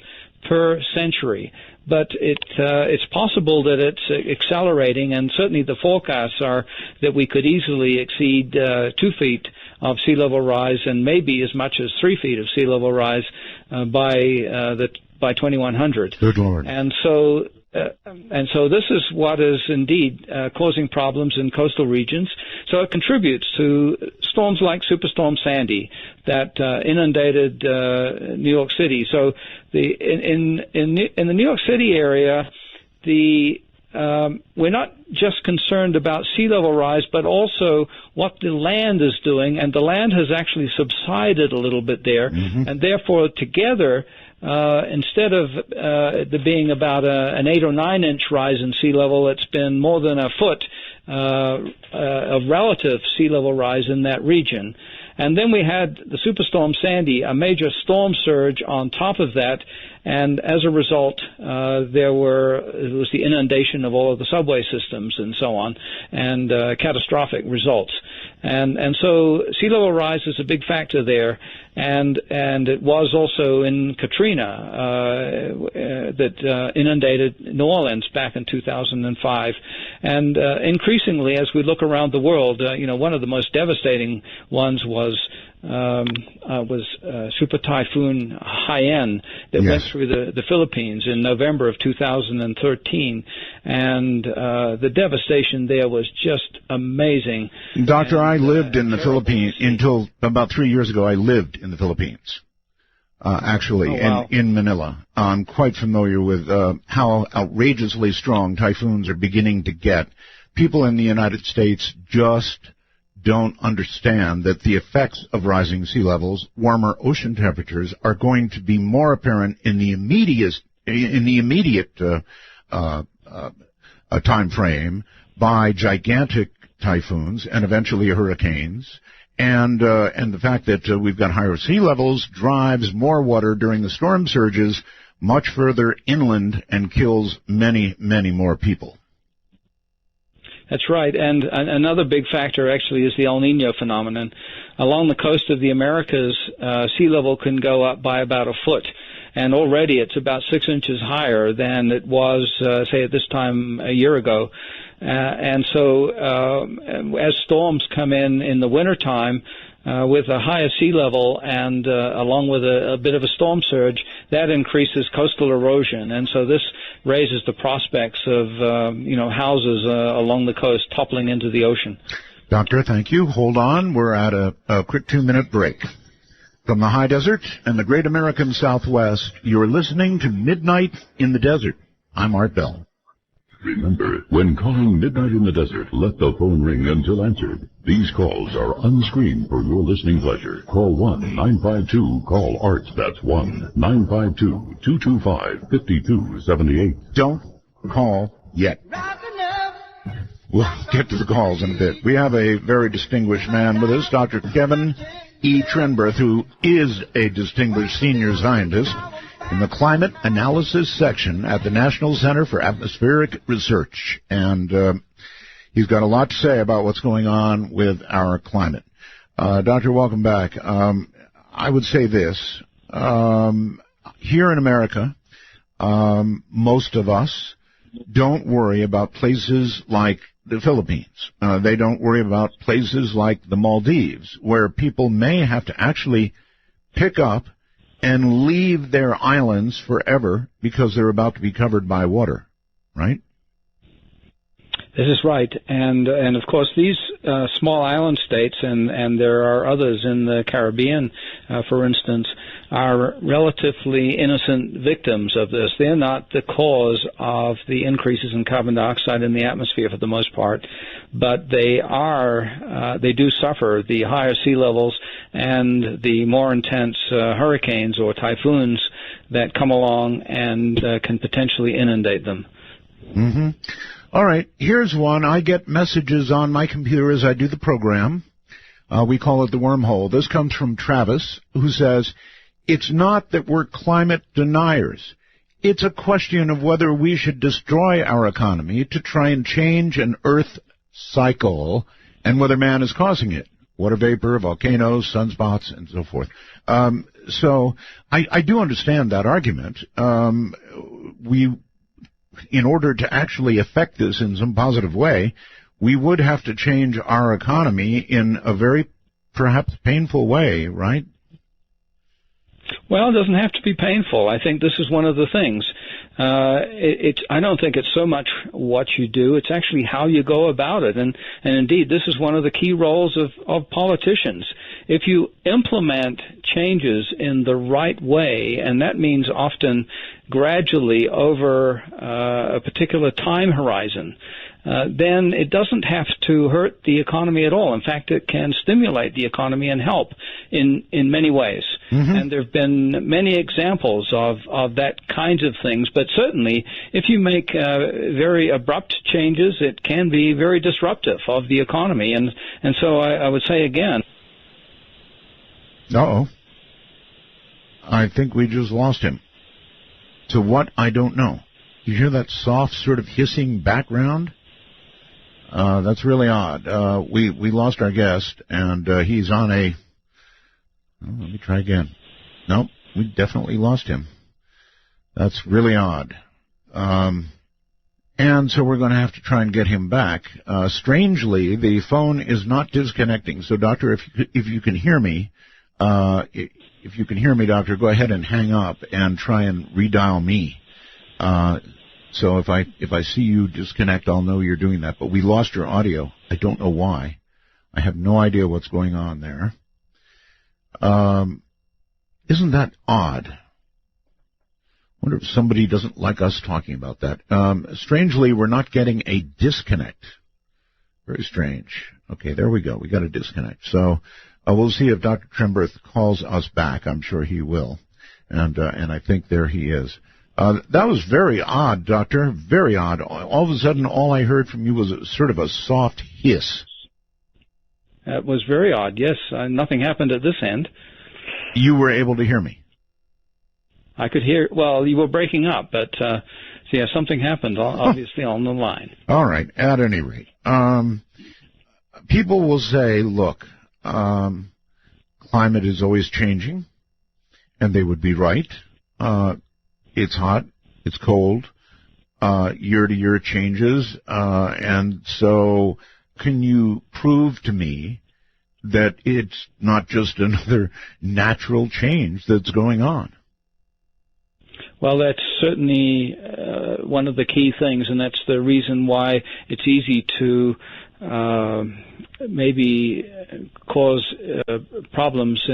per century. But it's possible that it's accelerating, and certainly the forecasts are that we could easily exceed 2 feet of sea level rise, and maybe as much as 3 feet of sea level rise by 2100. Good Lord. And so this is what is indeed causing problems in coastal regions. So it contributes to storms like Superstorm Sandy that inundated New York City. So in the New York City area, we're not just concerned about sea level rise, but also what the land is doing, and the land has actually subsided a little bit there, and therefore together, instead of there being about an 8 or 9 inch rise in sea level, it's been more than a foot of relative sea level rise in that region. And then we had the Superstorm Sandy, a major storm surge on top of that, and as a result, it was the inundation of all of the subway systems and so on, and catastrophic results. And so sea level rise is a big factor there, and it was also in Katrina that inundated New Orleans back in 2005. And increasingly, as we look around the world, one of the most devastating ones was Super Typhoon Haiyan that went through the Philippines in November of 2013, and the devastation there was just amazing. Doctor, I lived in the Philippines until about 3 years ago. I lived in the Philippines, in Manila. I'm quite familiar with how outrageously strong typhoons are beginning to get. People in the United States just don't understand that the effects of rising sea levels, warmer ocean temperatures, are going to be more apparent in the immediate time frame by gigantic typhoons and eventually hurricanes. And the fact that we've got higher sea levels drives more water during the storm surges much further inland and kills many, many more people. That's right, and another big factor actually is the El Nino phenomenon. Along the coast of the Americas, sea level can go up by about a foot, and already it's about 6 inches higher than it was, say, at this time a year ago. And so as storms come in the wintertime, with a higher sea level and along with a bit of a storm surge, that increases coastal erosion. And so this raises the prospects of, houses along the coast toppling into the ocean. Doctor, thank you. Hold on. We're at a quick 2-minute break. From the high desert and the great American Southwest, you're listening to Midnight in the Desert. I'm Art Bell. Remember, when calling Midnight in the Desert, let the phone ring until answered. These calls are unscreened for your listening pleasure. Call 1-952-CALL-ART. That's 1-952-225-5278. Don't call yet. We'll get to the calls in a bit. We have a very distinguished man with us, Dr. Kevin E. Trenberth, who is a distinguished senior scientist in the Climate Analysis section at the National Center for Atmospheric Research. And he's got a lot to say about what's going on with our climate. Doctor, welcome back. I would say this. Here in America, most of us don't worry about places like the Philippines. They don't worry about places like the Maldives, where people may have to actually pick up and leave their islands forever because they're about to be covered by water, right? This is right, and of course these small island states, and there are others in the Caribbean, for instance, are relatively innocent victims of this. They're not the cause of the increases in carbon dioxide in the atmosphere for the most part, but they do suffer the higher sea levels and the more intense hurricanes or typhoons that come along and can potentially inundate them. Mm-hmm. All right, here's one. I get messages on my computer as I do the program. We call it the wormhole. This comes from Travis, who says, it's not that we're climate deniers. It's a question of whether we should destroy our economy to try and change an Earth cycle and whether man is causing it. Water vapor, volcanoes, sunspots, and so forth. So I do understand that argument. In order to actually affect this in some positive way, we would have to change our economy in a very, perhaps, painful way, right? Well, it doesn't have to be painful. I think this is one of the things. I don't think it's so much what you do, it's actually how you go about it. And indeed, this is one of the key roles of politicians. If you implement changes in the right way, and that means often gradually over a particular time horizon, then it doesn't have to hurt the economy at all. In fact, it can stimulate the economy and help in many ways. Mm-hmm. And there have been many examples of that kinds of things. But certainly, if you make very abrupt changes, it can be very disruptive of the economy. And so I would say again. Uh-oh. I think we just lost him. To what? I don't know. You hear that soft sort of hissing background? That's really odd. We lost our guest, and he's on a... Oh, let me try again. Nope, we definitely lost him. That's really odd. And so we're going to have to try and get him back. Strangely, the phone is not disconnecting. So, Doctor, if you can hear me, Doctor, go ahead and hang up and try and redial me. So if I see you disconnect, I'll know you're doing that. But we lost your audio. I don't know why. I have no idea what's going on there. Isn't that odd? I wonder if somebody doesn't like us talking about that. Strangely, we're not getting a disconnect. Very strange. Okay, there we go. We got a disconnect. So we'll see if Dr. Trenberth calls us back. I'm sure he will. And I think there he is. That was very odd, Doctor. Very odd. All of a sudden, all I heard from you was sort of a soft hiss. That was very odd, yes. Nothing happened at this end. You were able to hear me? I could hear. Well, you were breaking up, but yeah, something happened, obviously, on the line. All right. At any rate, people will say, look, climate is always changing, and they would be right. It's hot, it's cold, year-to-year changes, and so can you prove to me that it's not just another natural change that's going on? Well, that's certainly one of the key things, and that's the reason why it's easy to maybe cause problems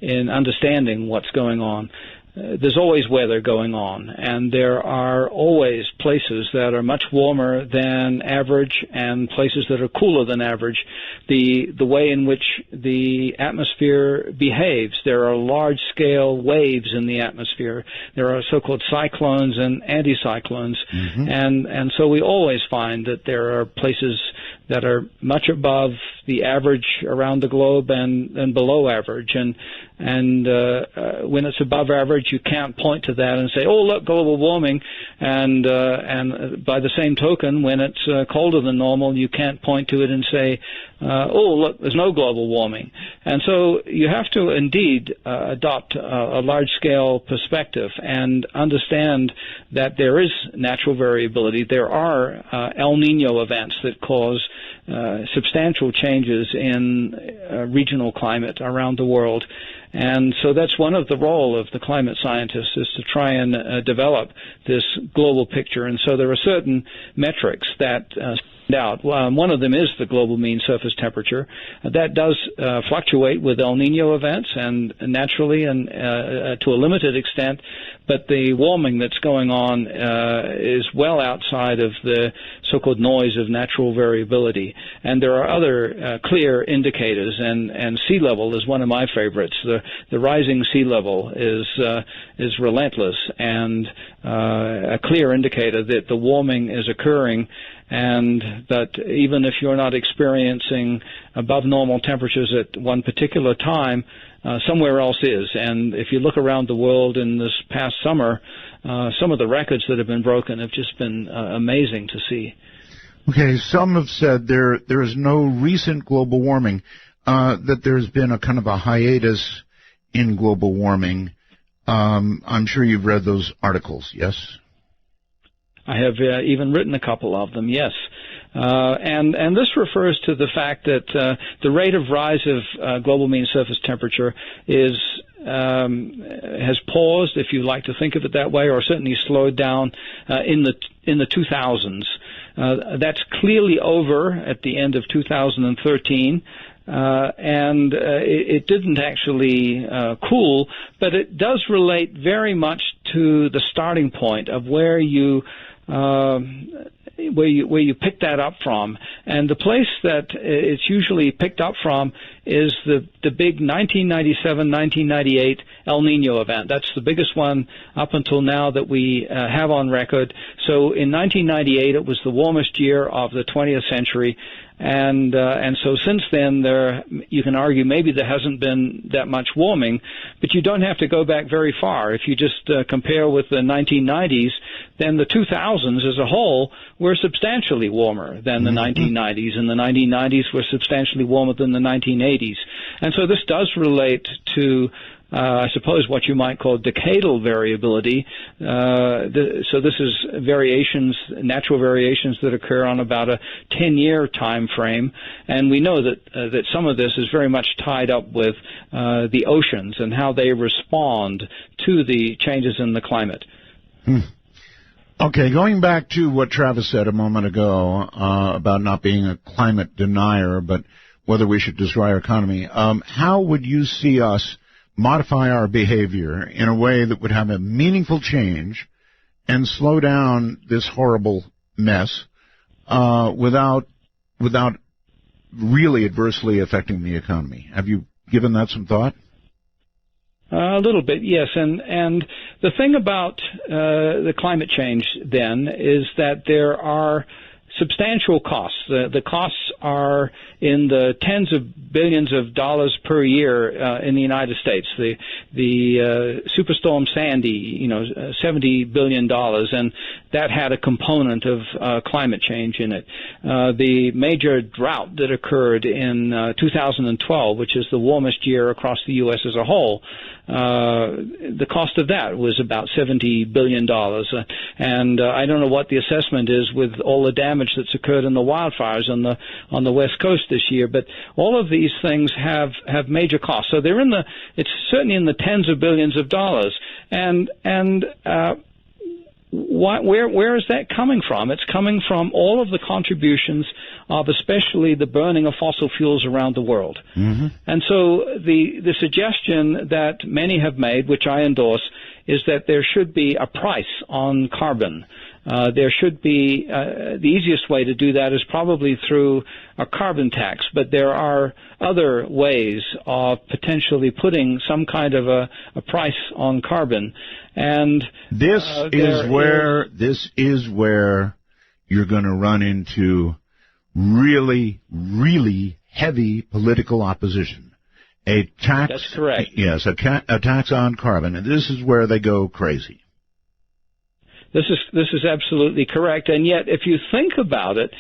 in understanding what's going on. There's always weather going on, and there are always places that are much warmer than average and places that are cooler than average. The way in which the atmosphere behaves, there are large-scale waves in the atmosphere. There are so-called cyclones and anticyclones, and so we always find that there are places that are much above the average around the globe and below average. And when it's above average, you can't point to that and say, oh, look, global warming. And by the same token, when it's colder than normal, you can't point to it and say, oh, look, there's no global warming. And so you have to indeed adopt a large-scale perspective and understand that there is natural variability. There are El Nino events that cause substantial changes in regional climate around the world. And so that's one of the role of the climate scientists, is to try and develop this global picture. And so there are certain metrics that stand out. One of them is the global mean surface temperature. That does fluctuate with El Nino events and naturally and to a limited extent, but the warming that's going on is well outside of the so-called noise of natural variability. And there are other clear indicators, and sea level is one of my favorites. The rising sea level is relentless and a clear indicator that the warming is occurring, and that even if you're not experiencing above normal temperatures at one particular time, somewhere else is. And if you look around the world in this past summer, some of the records that have been broken have just been amazing to see. Okay, some have said there is no recent global warming, that there's been a kind of a hiatus in global warming. I'm sure you've read those articles, yes? I have even written a couple of them, yes. And this refers to the fact that the rate of rise of global mean surface temperature has paused, if you like to think of it that way, or certainly slowed down in the 2000s. That's clearly over at the end of 2013. And it didn't actually cool, but it does relate very much to the starting point of where you pick that up from. And the place that it's usually picked up from is the big 1997-1998 El Nino event. That's the biggest one up until now that we have on record. So in 1998, it was the warmest year of the 20th century. And so since then, you can argue maybe there hasn't been that much warming, but you don't have to go back very far. If you just compare with the 1990s, then the 2000s as a whole were substantially warmer than the 1990s, and the 1990s were substantially warmer than the 1980s. And so this does relate to I suppose what you might call decadal variability. So this is variations, natural variations that occur on about a 10-year time frame, and we know that some of this is very much tied up with the oceans and how they respond to the changes in the climate. Okay, going back to what Travis said a moment ago about not being a climate denier, but whether we should destroy our economy, how would you see us modify our behavior in a way that would have a meaningful change and slow down this horrible mess without really adversely affecting the economy? Have you given that some thought? A little bit, yes. And the thing about the climate change, then, is that there are substantial costs. The costs are in the tens of billions of dollars per year in the United States. The Superstorm Sandy, $70 billion, and that had a component of climate change in it. The major drought that occurred in 2012, which is the warmest year across the U.S. as a whole, the cost of that was about $70 billion. And I don't know what the assessment is with all the damage that's occurred in the wildfires on the West Coast this year, but all of these things have major costs. So it's certainly in the tens of billions of dollars. Where is that coming from? It's coming from all of the contributions of especially the burning of fossil fuels around the world. Mm-hmm. And so the suggestion that many have made, which I endorse, is that there should be a price on carbon. There should be the easiest way to do that is probably through a carbon tax, but there are other ways of potentially putting some kind of a price on carbon. And this is where you're going to run into really, really heavy political opposition. A tax. That's correct. Yes, a tax on carbon, and this is where they go crazy. This is absolutely correct, and yet if you think about it,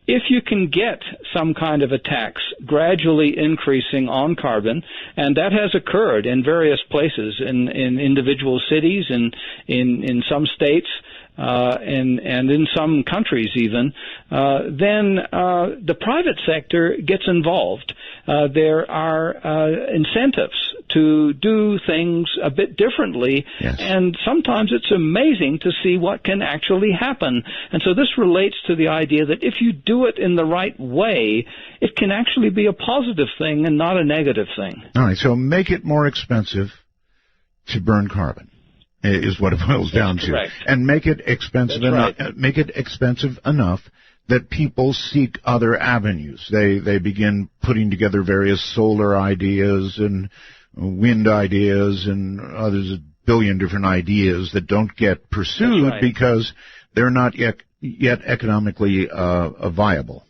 if you can get some kind of a tax gradually increasing on carbon, and that has occurred in various places, in individual cities, in some states, and in some countries even, then the private sector gets involved. There are incentives to do things a bit differently, yes. And sometimes it's amazing to see what can actually happen. And so this relates to the idea that if you do it in the right way, it can actually be a positive thing and not a negative thing. All right, so make it more expensive to burn carbon is what it boils down to. Correct. And make it expensive enough. Right. Make it expensive enough that people seek other avenues. They begin putting together various solar ideas and wind ideas and others, a billion different ideas that don't get pursued right. Because they're not yet economically viable.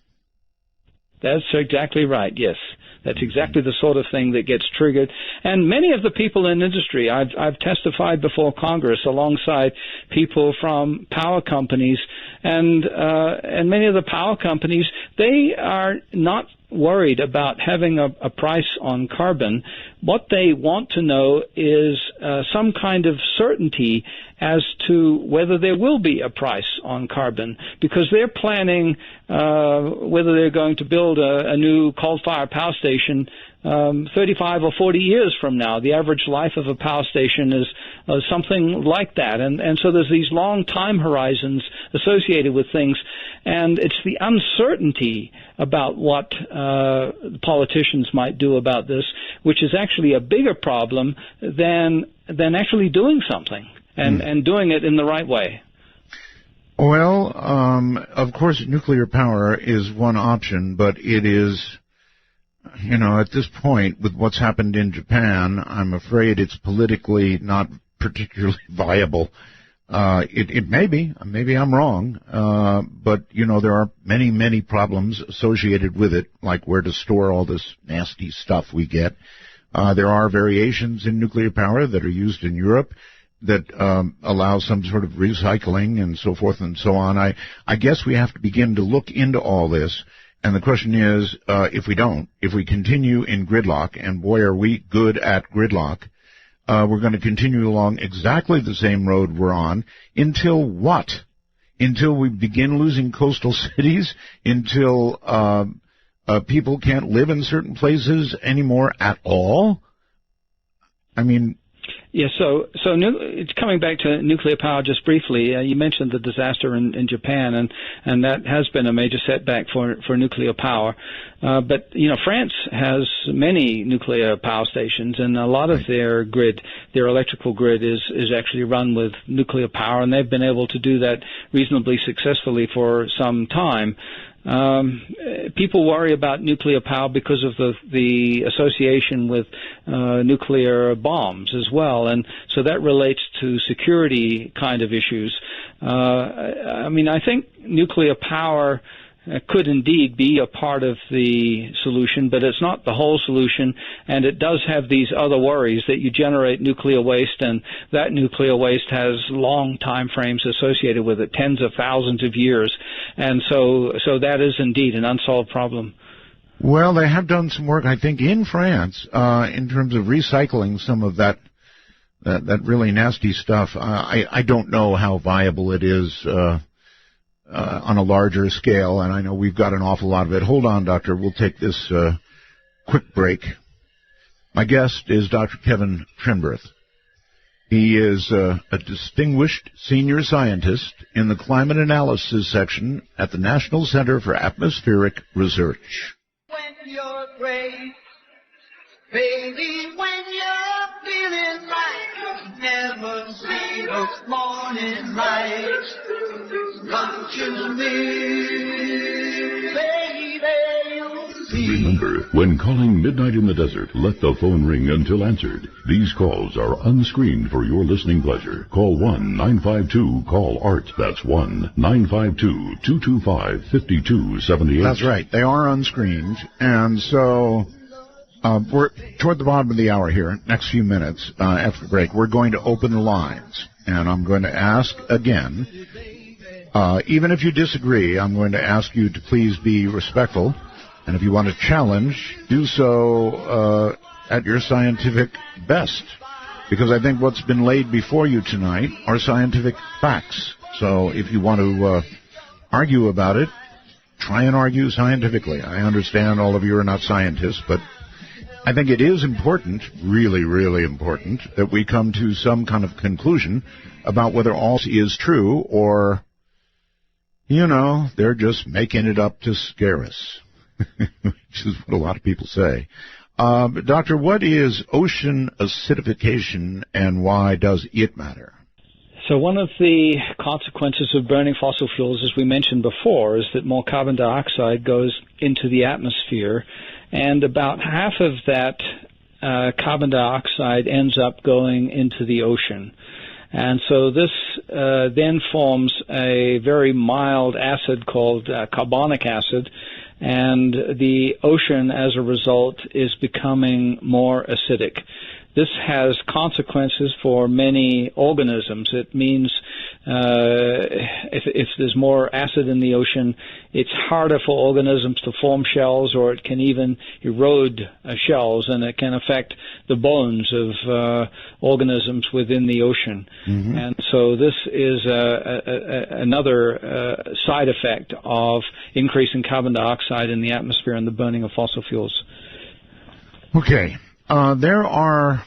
That's exactly right, yes. That's exactly the sort of thing that gets triggered. And many of the people in industry, I've testified before Congress alongside people from power companies, and many of the power companies, they are not worried about having a price on carbon. What they want to know is some kind of certainty as to whether there will be a price on carbon, because they're planning whether they're going to build a new coal-fired power station 35 or 40 years from now. The average life of a power station is something like that. And so there's these long time horizons associated with things, and it's the uncertainty about what politicians might do about this, which is actually a bigger problem than actually doing something and doing it in the right way. Well, of course, nuclear power is one option, but it is, at this point, with what's happened in Japan, I'm afraid it's politically not particularly viable. It may be. Maybe I'm wrong. But, there are many, many problems associated with it, like where to store all this nasty stuff we get. There are variations in nuclear power that are used in Europe that allow some sort of recycling and so forth and so on. I guess we have to begin to look into all this. And the question is, if we continue in gridlock, and boy, are we good at gridlock, we're going to continue along exactly the same road we're on until what? Until we begin losing coastal cities, until people can't live in certain places anymore at all? I mean... Yeah, so it's coming back to nuclear power just briefly. You mentioned the disaster in Japan, and that has been a major setback for nuclear power. But France has many nuclear power stations, and a lot of their electrical grid is actually run with nuclear power, and they've been able to do that reasonably successfully for some time. People worry about nuclear power because of the association with nuclear bombs as well, and so that relates to security kind of issues. I think nuclear power could indeed be a part of the solution, but it's not the whole solution, and it does have these other worries that you generate nuclear waste, and that nuclear waste has long time frames associated with it, tens of thousands of years, and so that is indeed an unsolved problem. Well, they have done some work, I think, in France in terms of recycling some of that that really nasty stuff. I don't know how viable it is on a larger scale, and I know we've got an awful lot of it. Hold on, Doctor. We'll take this quick break. My guest is Dr. Kevin Trenberth. He is a distinguished senior scientist in the climate analysis section at the National Center for Atmospheric Research. When you're great, baby, when you're feeling right, never see those morning lights. Come to me, baby. Remember, when calling Midnight in the Desert, let the phone ring until answered. These calls are unscreened for your listening pleasure. Call 1-952-CALL-ART. That's 1-952-225-5278. That's right. They are unscreened. And so we're toward the bottom of the hour here. Next few minutes after the break, we're going to open the lines. And I'm going to ask again, even if you disagree, I'm going to ask you to please be respectful. And if you want to challenge, do so at your scientific best. Because I think what's been laid before you tonight are scientific facts. So if you want to argue about it, try and argue scientifically. I understand all of you are not scientists, but I think it is important, really, really important, that we come to some kind of conclusion about whether all is true or, you know, they're just making it up to scare us. Which is what a lot of people say. Doctor, what is ocean acidification and why does it matter? So one of the consequences of burning fossil fuels, as we mentioned before, is that more carbon dioxide goes into the atmosphere, and about half of that carbon dioxide ends up going into the ocean. And so this then forms a very mild acid called carbonic acid, and the ocean, as a result, is becoming more acidic. This has consequences for many organisms. It means if there's more acid in the ocean, it's harder for organisms to form shells, or it can even erode shells, and it can affect the bones of organisms within the ocean. Mm-hmm. And so this is another side effect of increasing carbon dioxide in the atmosphere and the burning of fossil fuels. Okay. There are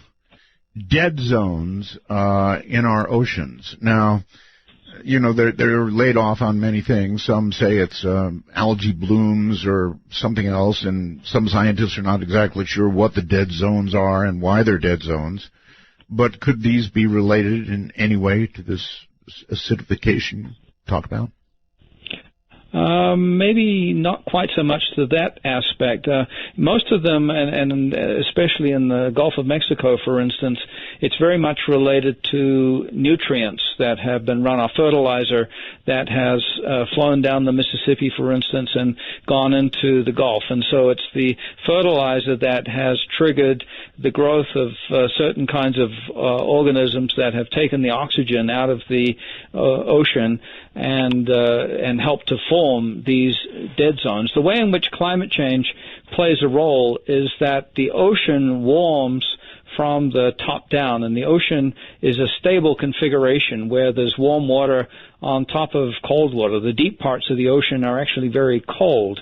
dead zones in our oceans. Now, you know, they're laid off on many things. Some say it's algae blooms or something else, and some scientists are not exactly sure what the dead zones are and why they're dead zones. But could these be related in any way to this acidification talk about? Maybe not quite so much to that aspect. Most of them, and especially in the Gulf of Mexico, for instance, it's very much related to nutrients that have been run off, fertilizer that has flown down the Mississippi, for instance, and gone into the Gulf. And so it's the fertilizer that has triggered the growth of certain kinds of organisms that have taken the oxygen out of the ocean and helped to form these dead zones. The way in which climate change plays a role is that the ocean warms from the top down, and the ocean is a stable configuration where there's warm water on top of cold water. The deep parts of the ocean are actually very cold.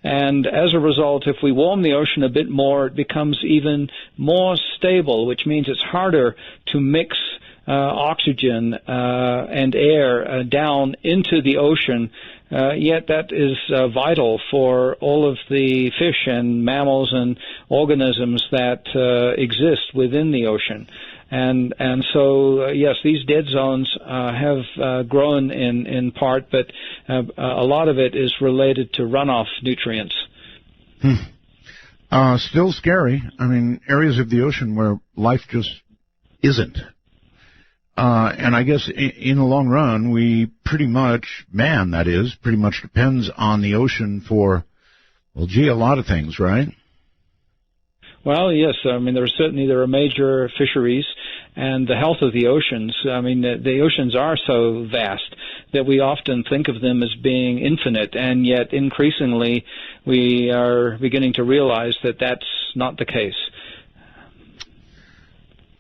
And as a result, if we warm the ocean a bit more, it becomes even more stable, which means it's harder to mix oxygen and air down into the ocean, yet that is vital for all of the fish and mammals and organisms that exist within the ocean. And so, yes, these dead zones have grown in part, but a lot of it is related to runoff nutrients. Still scary. I mean, areas of the ocean where life just isn't. And I guess in the long run, we pretty much, man, that is, pretty much depends on the ocean for, well, gee, a lot of things, right? Well, yes. I mean, there are major fisheries, and the health of the oceans. I mean, the oceans are so vast that we often think of them as being infinite, and yet increasingly we are beginning to realize that that's not the case.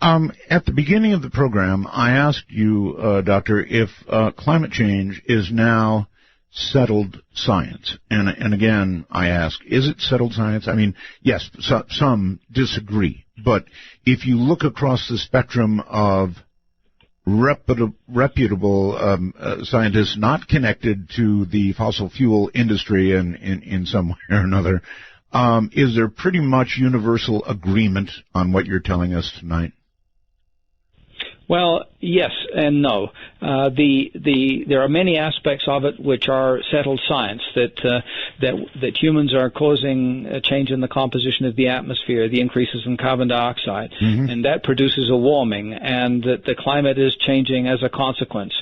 At the beginning of the program, I asked you, Doctor, if climate change is now settled science. And again, I ask, is it settled science? I mean, yes, some disagree. But if you look across the spectrum of reputable scientists not connected to the fossil fuel industry in some way or another, is there pretty much universal agreement on what you're telling us tonight? Well, yes and no. There are many aspects of it which are settled science, that humans are causing a change in the composition of the atmosphere, the increases in carbon dioxide, and that produces a warming, and that the climate is changing as a consequence.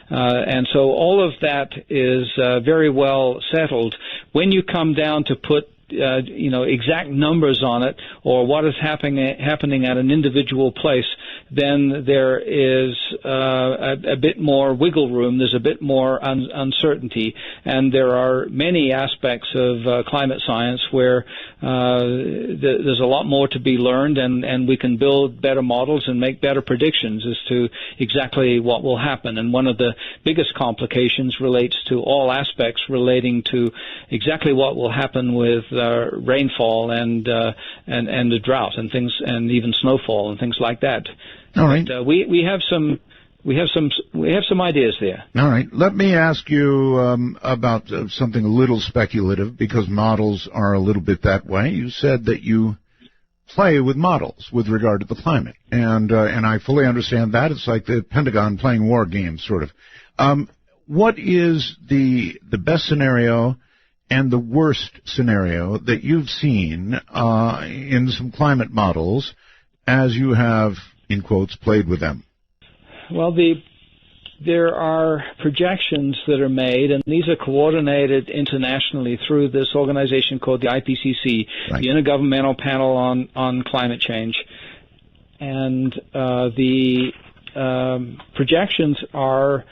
And so all of that is very well settled. When you come down to put exact numbers on it, or what is happening at an individual place, then there is a bit more wiggle room. There's a bit more uncertainty, and there are many aspects of climate science where there's a lot more to be learned, and we can build better models and make better predictions as to exactly what will happen. And one of the biggest complications relates to all aspects relating to exactly what will happen with rainfall and the drought and things, and even snowfall and things like that. All right. But, we have some ideas there. All right. Let me ask you about something a little speculative, because models are a little bit that way. You said that you play with models with regard to the climate, and I fully understand that. It's like the Pentagon playing war games, sort of. What is the best scenario and the worst scenario that you've seen in some climate models as you have, in quotes, played with them? Well, there are projections that are made, and these are coordinated internationally through this organization called the IPCC, right, the Intergovernmental Panel on Climate Change. And the projections are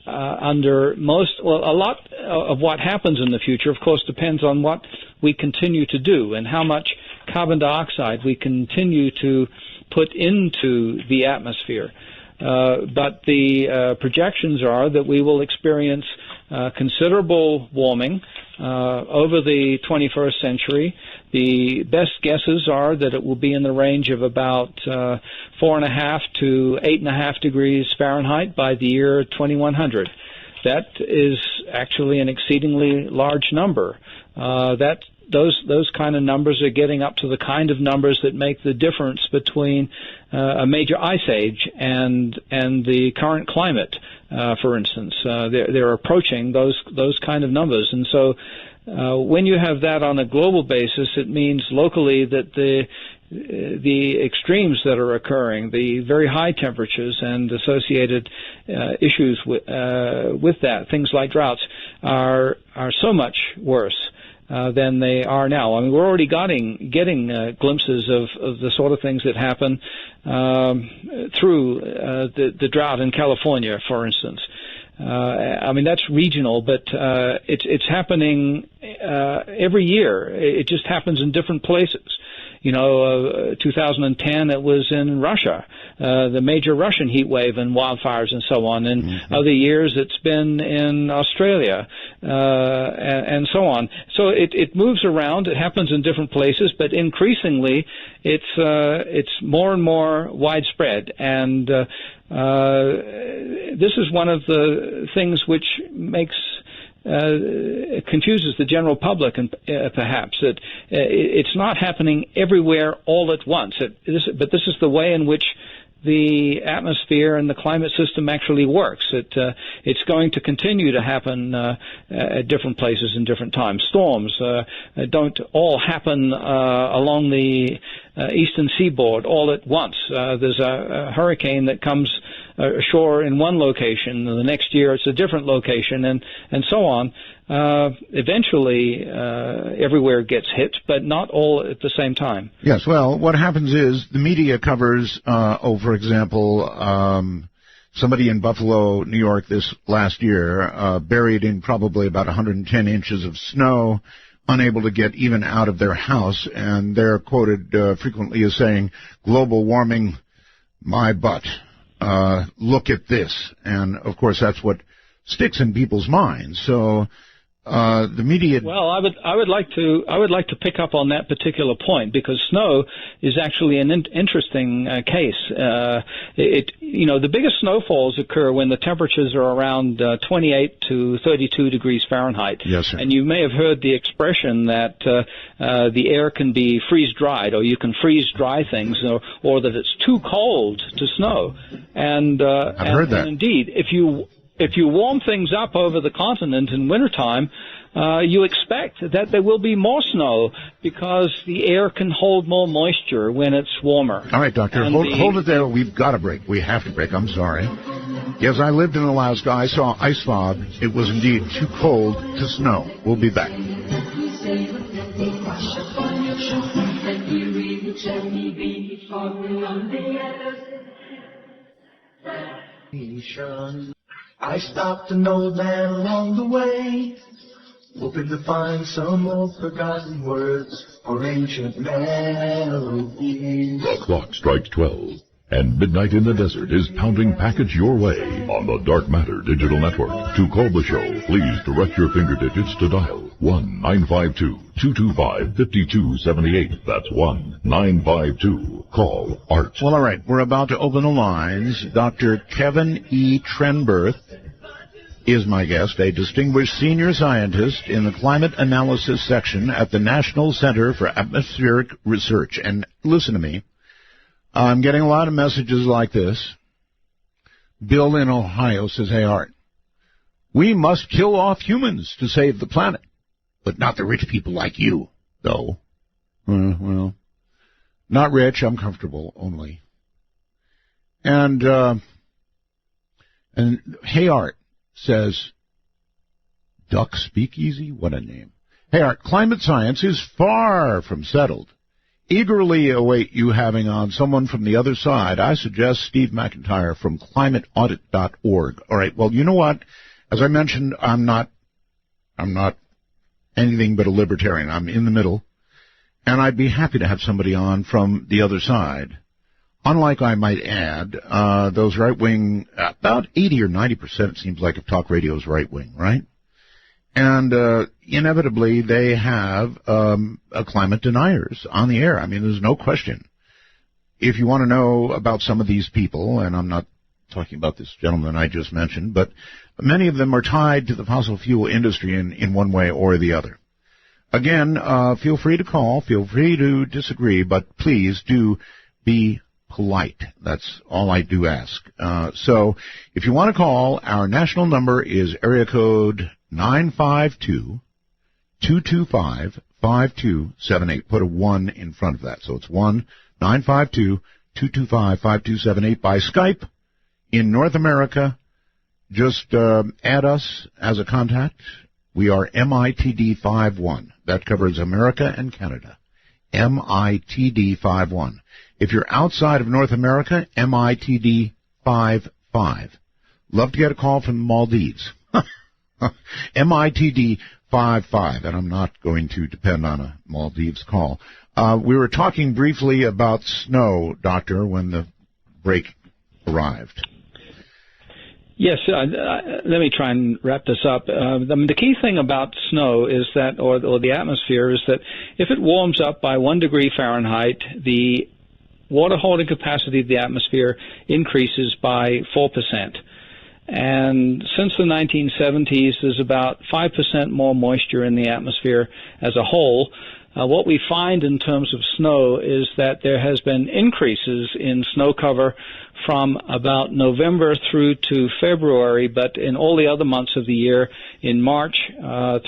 a lot of what happens in the future, of course, depends on what we continue to do and how much carbon dioxide we continue to put into the atmosphere. But the projections are that we will experience considerable warming over the 21st century. The best guesses are that it will be in the range of about 4.5 to 8.5 degrees Fahrenheit by the year 2100. That is actually an exceedingly large number. Those kind of numbers are getting up to the kind of numbers that make the difference between a major ice age and the current climate, for instance. They're approaching those kind of numbers. And so when you have that on a global basis, it means locally that the extremes that are occurring, the very high temperatures and associated issues with that, things like droughts, are so much worse than they are now. I mean, we're already getting glimpses of the sort of things that happen through the drought in California, for instance. I mean, that's regional, but it's happening every year. It just happens in different places. 2010, it was in Russia, the major Russian heat wave and wildfires and so on. And other years, it's been in Australia and so on. So it moves around. It happens in different places, but increasingly, it's more and more widespread. And this is one of the things which makes it confuses the general public, and perhaps that it's not happening everywhere all at once. But this is the way in which the atmosphere and the climate system actually works. It's going to continue to happen at different places and different times. Storms don't all happen along the eastern seaboard all at once. There's a hurricane that comes ashore in one location, the next year it's a different location, and so on. Eventually, everywhere gets hit, but not all at the same time. Yes, well, what happens is the media covers, for example, somebody in Buffalo, New York this last year, buried in probably about 110 inches of snow, unable to get even out of their house, and they're quoted frequently as saying, global warming my butt, look at this. And, of course, that's what sticks in people's minds. So the media... Well, I would like to pick up on that particular point, because snow is actually an interesting case. The biggest snowfalls occur when the temperatures are around 28 to 32 degrees Fahrenheit. Yes, sir. And you may have heard the expression that the air can be freeze-dried, or you can freeze-dry things, or that it's too cold to snow. And I've heard that. And indeed, if you warm things up over the continent in wintertime, you expect that there will be more snow, because the air can hold more moisture when it's warmer. All right, Doctor, hold it there. We've got to break. We have to break. I'm sorry. Yes, I lived in Alaska. I saw ice fog. It was indeed too cold to snow. We'll be back. I stopped an old man along the way, hoping to find some old forgotten words or ancient melodies. The clock strikes 12, and Midnight in the Desert is pounding package your way on the Dark Matter Digital Network. To call the show, please direct your finger digits to dial 1-952-225-5278. That's 1-952. Call Art. Well, all right. We're about to open the lines. Dr. Kevin E. Trenberth is my guest, a distinguished senior scientist in the climate analysis section at the National Center for Atmospheric Research. And listen to me. I'm getting a lot of messages like this. Bill in Ohio says, hey, Art, we must kill off humans to save the planet, but not the rich people like you, though. Well, not rich, I'm comfortable only. And Hey Art says, Duck Speakeasy? What a name. Hey Art, climate science is far from settled. Eagerly await you having on someone from the other side. I suggest Steve McIntyre from climateaudit.org. All right, well, you know what? As I mentioned, I'm not anything but a libertarian. I'm in the middle. And I'd be happy to have somebody on from the other side. Unlike, I might add, those right-wing, about 80 or 90% it seems like of talk radio is right-wing, right? And inevitably they have climate deniers on the air. I mean, there's no question. If you want to know about some of these people, and I'm not talking about this gentleman I just mentioned, but many of them are tied to the fossil fuel industry in one way or the other. Again, feel free to call, feel free to disagree, but please do be polite. That's all I do ask. So if you want to call, our national number is area code 952-225-5278. Put a 1 in front of that. So it's 1-952-225-5278. By Skype in North America, just add us as a contact. We are MITD51. That covers America and Canada. MITD51. If you're outside of North America, MITD55. Love to get a call from the Maldives. MITD55, and I'm not going to depend on a Maldives call. We were talking briefly about snow, Doctor, when the break arrived. Yes, let me try and wrap this up. The key thing about snow is that, or the atmosphere, is that if it warms up by 1 degree Fahrenheit, the water holding capacity of the atmosphere increases by 4%. And since the 1970s, there's about 5% more moisture in the atmosphere as a whole. What we find in terms of snow is that there has been increases in snow cover from about November through to February, but in all the other months of the year, in March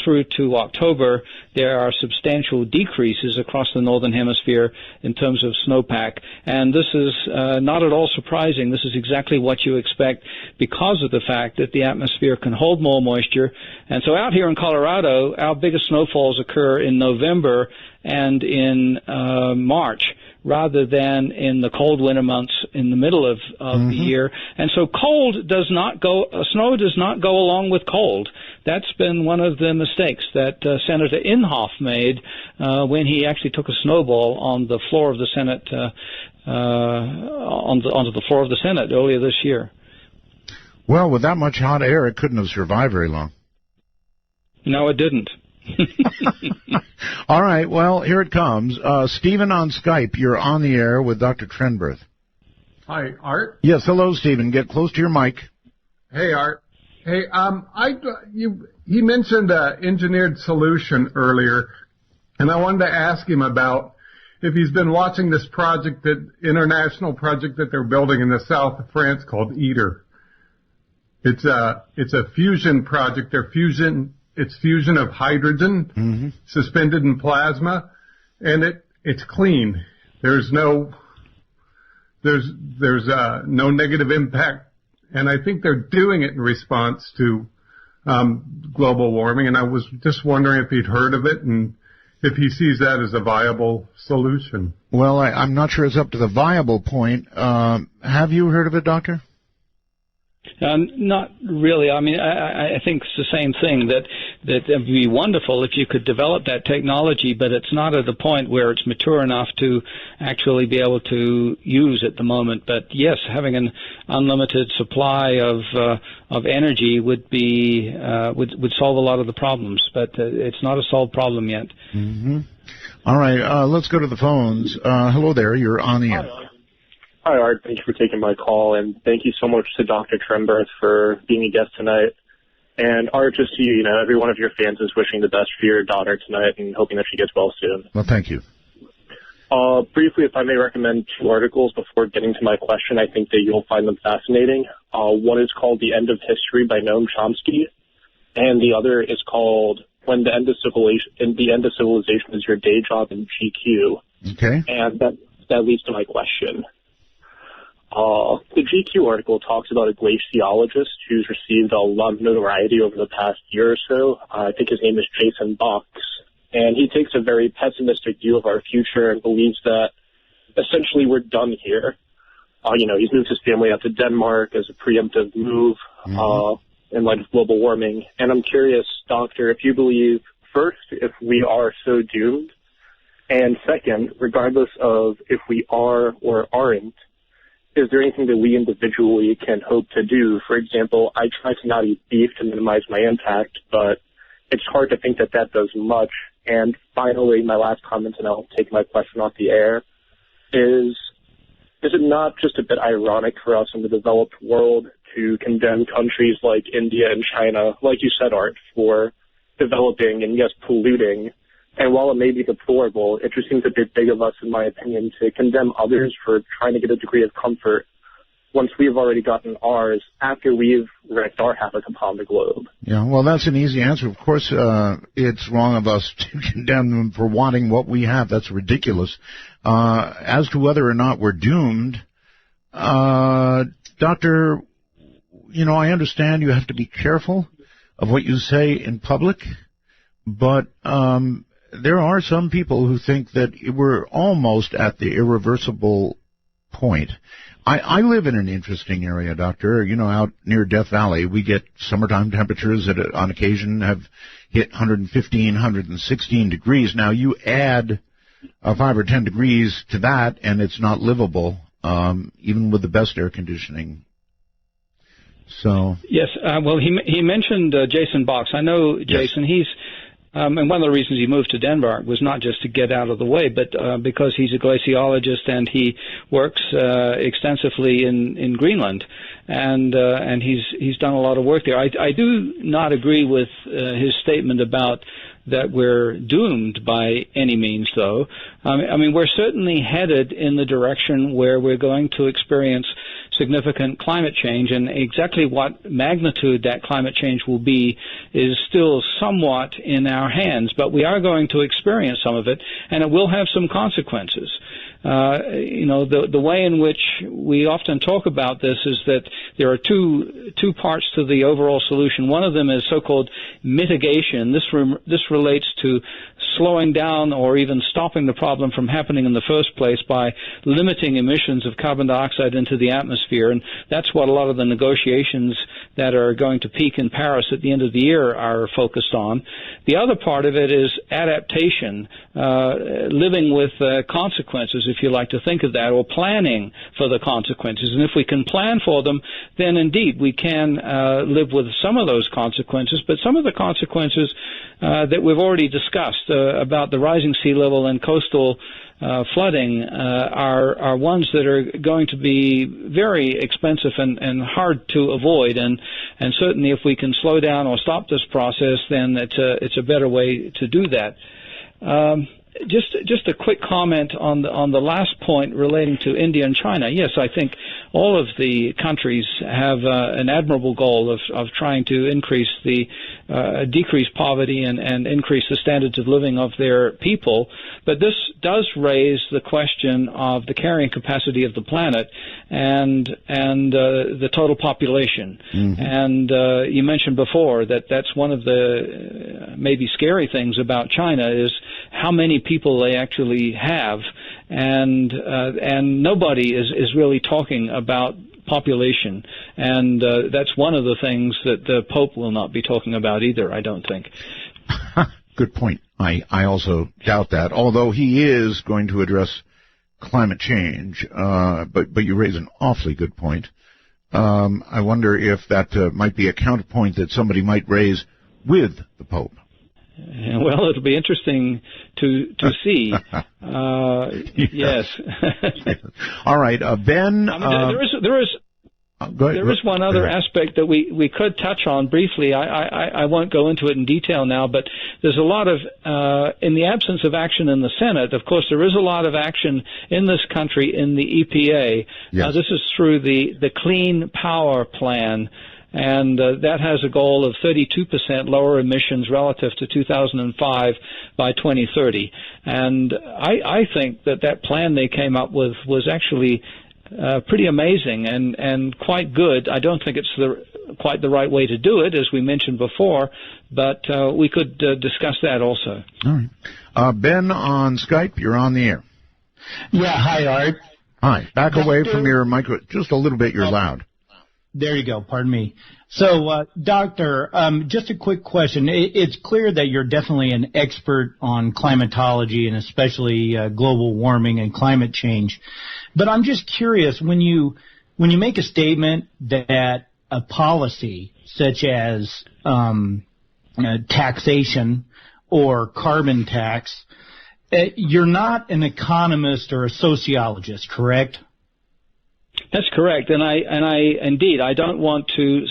through to October, there are substantial decreases across the Northern Hemisphere in terms of snowpack. And this is not at all surprising. This is exactly what you expect because of the fact that the atmosphere can hold more moisture. And so out here in Colorado, our biggest snowfalls occur in November and in March, rather than in the cold winter months in the middle of the year. And so snow does not go along with cold. that's been one of the mistakes that Senator Inhofe made when he actually took a snowball on the floor of the Senate, onto the floor of the Senate earlier this year. Well, with that much hot air, it couldn't have survived very long. No, it didn't. All right, well, here it comes. Stephen on Skype, you're on the air with Dr. Trenberth. Hi, Art. Yes, hello, Stephen. Get close to your mic. Hey, Art. Hey, he mentioned an engineered solution earlier, and I wanted to ask him about if he's been watching this project, that international project that they're building in the south of France called ITER. It's a fusion project. It's fusion of hydrogen suspended in plasma, and it's clean. There's no negative impact, and I think they're doing it in response to global warming. And I was just wondering if he'd heard of it and if he sees that as a viable solution. Well, I'm not sure it's up to the viable point. Have you heard of it, Doctor? Not really. I mean, I think it's the same thing, that it would be wonderful if you could develop that technology, but it's not at a point where it's mature enough to actually be able to use at the moment. But yes, having an unlimited supply of energy would solve a lot of the problems, but it's not a solved problem yet. Mm-hmm. All right, let's go to the phones. Hello there, you're on the air. Hi, Art. Thank you for taking my call, and thank you so much to Dr. Trenberth for being a guest tonight. And Art, just to you, every one of your fans is wishing the best for your daughter tonight and hoping that she gets well soon. Well, thank you. Briefly, if I may recommend 2 articles before getting to my question, I think that you'll find them fascinating. One is called The End of History by Noam Chomsky, and the other is called When the End of Civilization is Your Day Job in GQ. Okay. And that leads to my question. The GQ article talks about a glaciologist who's received a lot of notoriety over the past year or so. I think his name is Jason Box. And he takes a very pessimistic view of our future and believes that essentially we're done here. He's moved his family out to Denmark as a preemptive move in light of global warming. And I'm curious, Doctor, if you believe, first, if we are so doomed, and second, regardless of if we are or aren't, is there anything that we individually can hope to do? For example, I try to not eat beef to minimize my impact, but it's hard to think that that does much. And finally, my last comment, and I'll take my question off the air, is it not just a bit ironic for us in the developed world to condemn countries like India and China, like you said, Art, for developing and, yes, polluting? And while it may be deplorable, it just seems a bit big of us, in my opinion, to condemn others for trying to get a degree of comfort once we've already gotten ours after we've wrecked our havoc upon the globe. Yeah, well, that's an easy answer. Of course, it's wrong of us to condemn them for wanting what we have. That's ridiculous. As to whether or not we're doomed, Doctor, I understand you have to be careful of what you say in public, but there are some people who think that we're almost at the irreversible point. I live in an interesting area, Doctor. Out near Death Valley, we get summertime temperatures that on occasion have hit 115, 116 degrees. Now, you add 5 or 10 degrees to that, and it's not livable, even with the best air conditioning. So yes, well, he mentioned Jason Box. I know Jason. Yes. He's and one of the reasons he moved to Denmark was not just to get out of the way, but because he's a glaciologist and he works extensively in Greenland, and he's done a lot of work there. I do not agree with his statement about that we're doomed by any means, though. I mean, we're certainly headed in the direction where we're going to experience significant climate change, and exactly what magnitude that climate change will be is still somewhat in our hands, but we are going to experience some of it, and it will have some consequences. The way in which we often talk about this is that there are two parts to the overall solution. One of them is so-called mitigation. This relates to slowing down or even stopping the problem from happening in the first place by limiting emissions of carbon dioxide into the atmosphere, and that's what a lot of the negotiations that are going to peak in Paris at the end of the year are focused on. The other part of it is adaptation, living with consequences, if you like to think of that, or planning for the consequences. And if we can plan for them, then indeed we can live with some of those consequences, but some of the consequences that we've already discussed about the rising sea level and coastal flooding are ones that are going to be very expensive and hard to avoid, and certainly if we can slow down or stop this process, then it's a better way to do that. Just a quick comment on the last point relating to India and China. Yes, I think all of the countries have an admirable goal of trying to decrease poverty and increase the standards of living of their people. But this does raise the question of the carrying capacity of the planet and the total population. Mm-hmm. And you mentioned before that's one of the maybe scary things about China is how many people they actually have, and nobody is really talking about population, and that's one of the things that the Pope will not be talking about either, I don't think. Good point. I also doubt that, although he is going to address climate change, but you raise an awfully good point. I wonder if that might be a counterpoint that somebody might raise with the Pope. Well, it'll be interesting to see. Yes. All right, Ben. There is one other aspect that we could touch on briefly. I won't go into it in detail now, but there's a lot of, in the absence of action in the Senate, of course, there is a lot of action in this country in the EPA. Yes. This is through the Clean Power Plan. And that has a goal of 32% lower emissions relative to 2005 by 2030. And I think that plan they came up with was actually pretty amazing and quite good. I don't think it's quite the right way to do it, as we mentioned before, but we could discuss that also. All right. Ben on Skype, you're on the air. Yeah, hi, Art. Hi. Back away from your micro just a little bit. You're loud. There you go. Pardon me. So, Doctor, just a quick question. It's clear that you're definitely an expert on climatology and especially global warming and climate change. But I'm just curious, when you make a statement that a policy such as taxation or carbon tax, you're not an economist or a sociologist, correct? That's correct, and I indeed I don't want to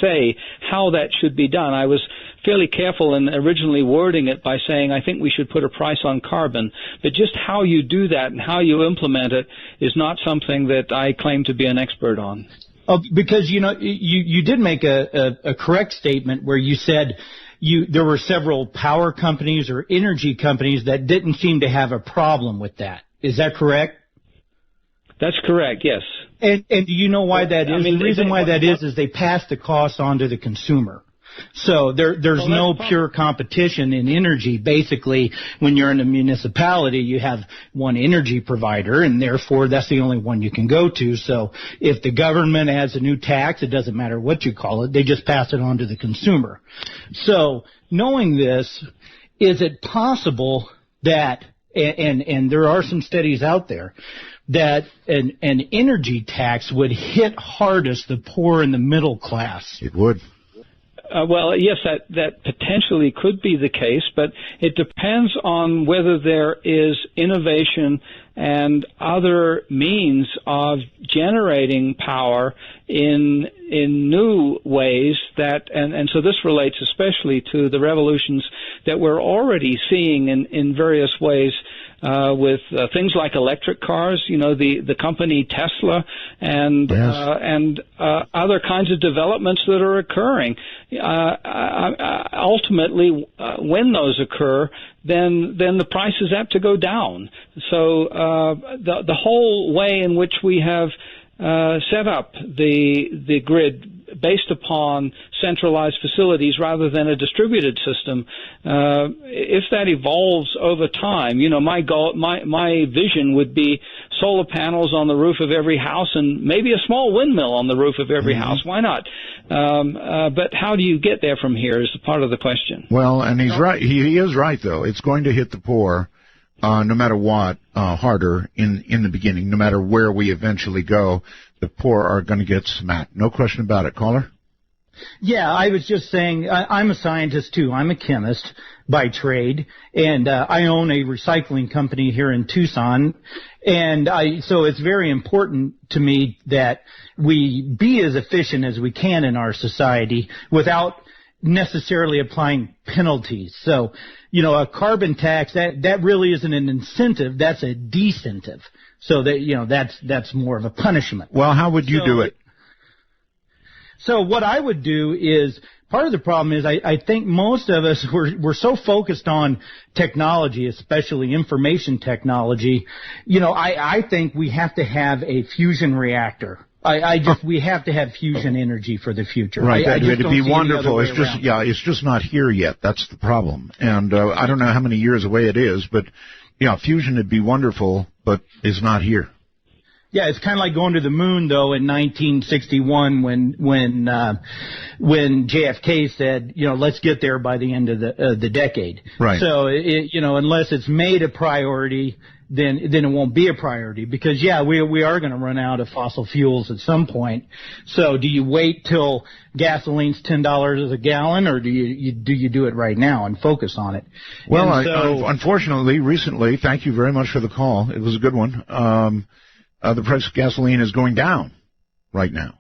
say how that should be done. I was fairly careful in originally wording it by saying I think we should put a price on carbon, but just how you do that and how you implement it is not something that I claim to be an expert on. Oh, because you did make a correct statement where you said there were several power companies or energy companies that didn't seem to have a problem with that. Is that correct? That's correct, yes. And do you know why that is? The reason why that is they pass the cost on to the consumer. So there's no pure competition in energy. Basically, when you're in a municipality, you have one energy provider, and therefore that's the only one you can go to. So if the government adds a new tax, it doesn't matter what you call it, they just pass it on to the consumer. So knowing this, is it possible that, and there are some studies out there, that an energy tax would hit hardest the poor and the middle class? It would. Well, yes, that potentially could be the case, but it depends on whether there is innovation and other means of generating power in new ways and so this relates especially to the revolutions that we're already seeing in various ways with things like electric cars, the company Tesla and other kinds of developments that are occurring. Ultimately, when those occur, then the price is apt to go down. So the whole way in which we have set up the grid based upon centralized facilities rather than a distributed system, if that evolves over time, my vision would be solar panels on the roof of every house and maybe a small windmill on the roof of every house. Why not? But how do you get there from here is part of the question. Well, and he's right. He is right, though. It's going to hit the poor, no matter what, harder in the beginning. No matter where we eventually go, the poor are going to get smacked. No question about it. Caller? Yeah, I was just saying, I'm a scientist too. I'm a chemist by trade, and I own a recycling company here in Tucson. And so it's very important to me that we be as efficient as we can in our society without necessarily applying penalties. So, a carbon tax, that really isn't an incentive, that's a decentive. So that, that's more of a punishment. Well, how would you do it? So what I would do is, part of the problem is I think most of us, we're so focused on technology, especially information technology. I think we have to have a fusion reactor. We have to have fusion energy for the future. Right, it'd be wonderful. It's just not here yet. That's the problem. And I don't know how many years away it is, but fusion would be wonderful, but it's not here. Yeah, it's kind of like going to the moon, though, in 1961 when JFK said, let's get there by the end of the decade. Right. So, unless it's made a priority, then it won't be a priority because, we are going to run out of fossil fuels at some point. So do you wait till gasoline's $10 a gallon, or do you do it right now and focus on it? Well, unfortunately, recently, thank you very much for the call. It was a good one. The price of gasoline is going down right now.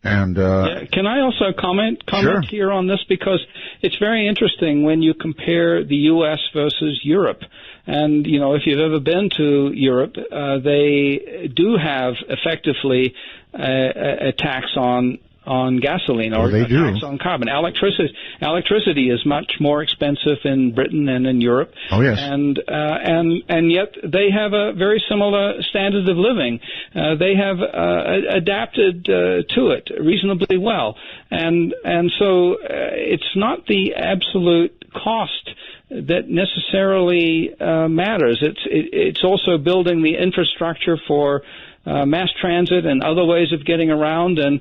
And can I also comment Sure. here on this? Because it's very interesting when you compare the U.S. versus Europe. And, if you've ever been to Europe, they do have effectively a tax on gasoline or a tax on carbon. Electricity is much more expensive in Britain and in Europe. Oh, yes. And yet they have a very similar standard of living. They have adapted to it reasonably well. And so it's not the absolute cost that necessarily matters. It's also building the infrastructure for mass transit and other ways of getting around, and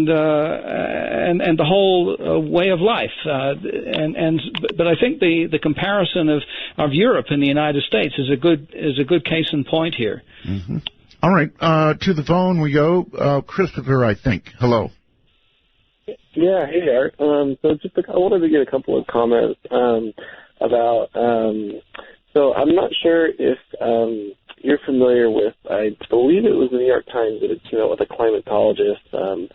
the whole way of life. But I think the comparison of Europe and the United States is a good case in point here. Mm-hmm. All right, to the phone we go. Christopher, I think. Hello. Yeah, hey Art. So I wanted to get a couple of comments about. So I'm not sure if you're familiar with. I believe it was the New York Times that had came out with a climatologist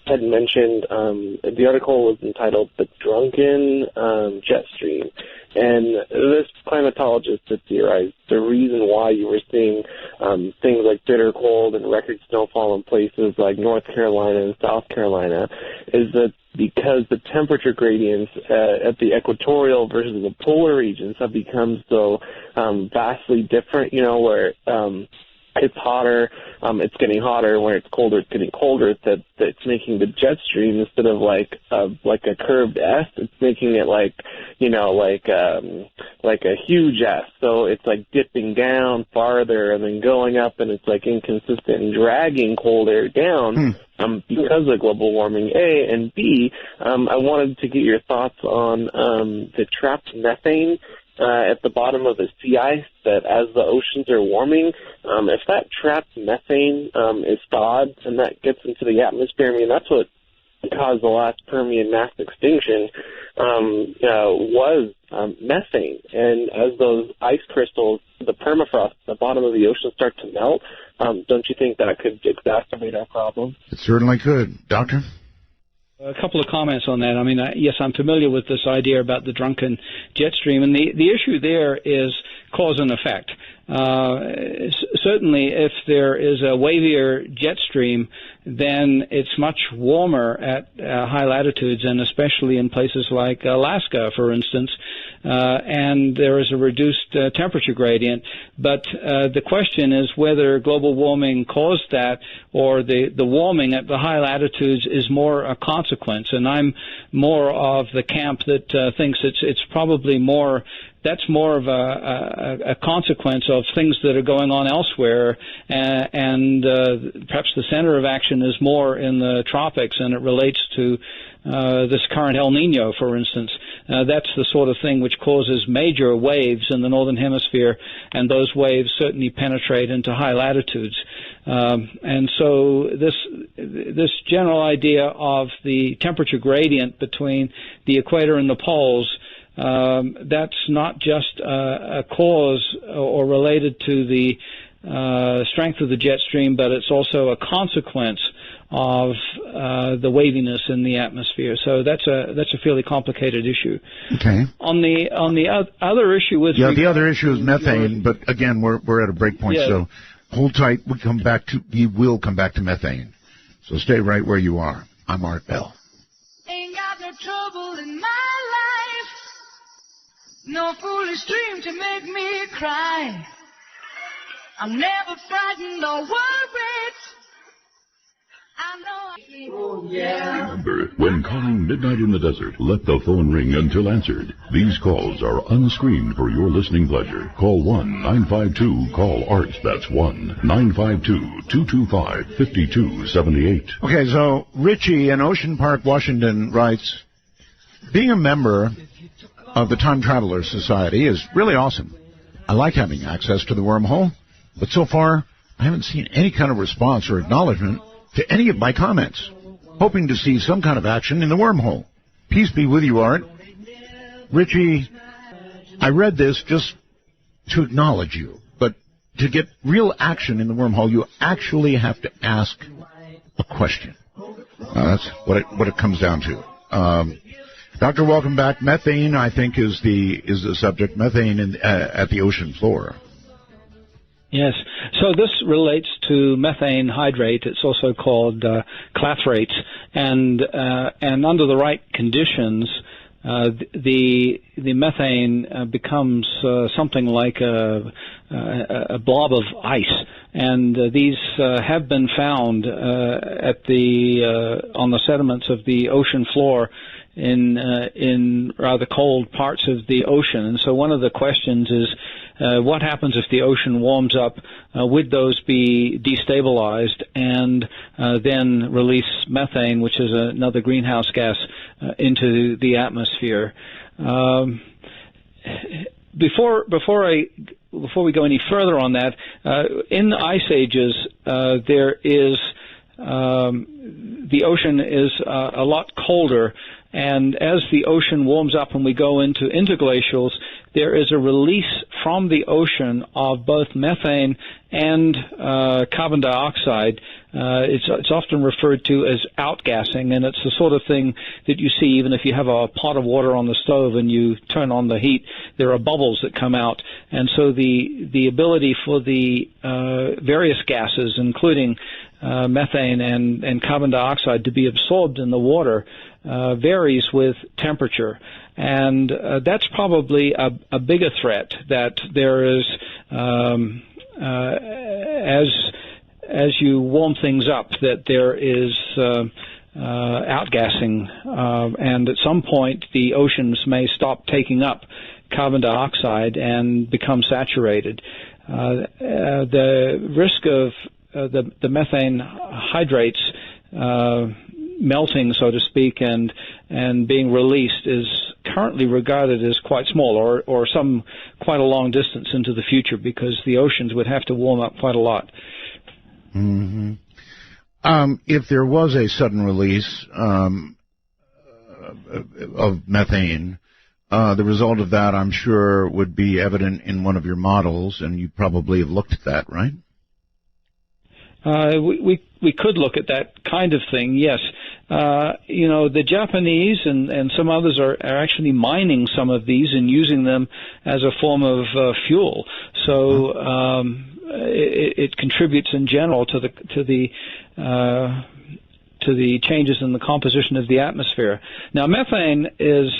had mentioned. The article was entitled "The Drunken Jet Stream," and this climatologist had theorized the reason why you were seeing things like bitter cold and record snowfall in places like North Carolina and South Carolina is that because the temperature gradients at the equatorial versus the polar regions have become so vastly different, where it's hotter, it's getting hotter, when it's colder, it's getting colder, that it's making the jet stream, instead of like a curved S, it's making it like a huge S. So it's like dipping down farther and then going up, and it's like inconsistent and dragging cold air down. Because of global warming, A, and B, I wanted to get your thoughts on the trapped methane at the bottom of the sea ice, that as the oceans are warming, if that trapped methane is thawed and that gets into the atmosphere, that's what caused the last Permian mass extinction, was methane. And as those ice crystals, the permafrost at the bottom of the ocean start to melt, don't you think that could exacerbate our problem? It certainly could. Doctor? A couple of comments on that. Yes, I'm familiar with this idea about the drunken jet stream, and the issue there is cause and effect. Certainly, if there is a wavier jet stream, then it's much warmer at high latitudes, and especially in places like Alaska, for instance, and there is a reduced temperature gradient. But the question is whether global warming caused that, or the warming at the high latitudes is more a consequence. And I'm more of the camp that thinks it's probably more. That's more of a consequence of things that are going on elsewhere, and perhaps the center of action is more in the tropics, and it relates to this current El Nino, for instance. That's the sort of thing which causes major waves in the northern hemisphere, and those waves certainly penetrate into high latitudes. And so this general idea of the temperature gradient between the equator and the poles, that's not just a cause or related to the strength of the jet stream, but it's also a consequence of the waviness in the atmosphere. So that's a fairly complicated issue. Okay. On the other issue with the other issue is methane, but again we're at a break point, so hold tight. We will come back to methane. So stay right where you are. I'm Art Bell. Ain't got no trouble in my life, no foolish dream to make me cry. I'm never frightened or worried. I know oh, yeah. Remember, when calling Midnight in the Desert, let the phone ring until answered. These calls are unscreened for your listening pleasure. Call 1-952-CALL-ART. That's 1-952-225-5278. Okay, so Richie in Ocean Park, Washington writes, being a member of the Time Traveler Society is really awesome. I like having access to the wormhole, but so far I haven't seen any kind of response or acknowledgement to any of my comments. Hoping to see some kind of action in the wormhole. Peace be with you, Art. Richie, I read this just to acknowledge you, but to get real action in the wormhole, you actually have to ask a question. That's what it comes down to. Doctor, welcome back. Methane, I think, is the subject. Methane at the ocean floor. Yes. So this relates to methane hydrate. It's also called clathrates, and under the right conditions, the methane becomes something like a blob of ice, and these have been found on the sediments of the ocean floor in rather cold parts of the ocean. And so one of the questions is, what happens if the ocean warms up? Would those be destabilized and then release methane, which is another greenhouse gas, into the atmosphere? Before we go any further on that, in the ice ages, the ocean is a lot colder, and as the ocean warms up and we go into interglacials, there is a release from the ocean of both methane and carbon dioxide. It's often referred to as outgassing, and it's the sort of thing that you see even if you have a pot of water on the stove and you turn on the heat. There are bubbles that come out, and so the ability for the various gases, including methane and carbon dioxide, to be absorbed in the water varies with temperature. And that's probably a bigger threat, that there is, as you warm things up, that there is outgassing, and at some point the oceans may stop taking up carbon dioxide and become saturated. The risk of the methane hydrates melting, so to speak, and being released is currently regarded as quite small, or some quite a long distance into the future, because the oceans would have to warm up quite a lot. Mm-hmm. If there was a sudden release of methane, the result of that, I'm sure, would be evident in one of your models, and you probably have looked at that, right? We could look at that kind of thing, yes. The Japanese and some others are actually mining some of these and using them as a form of fuel. So it contributes in general to the changes in the composition of the atmosphere. Now, methane is,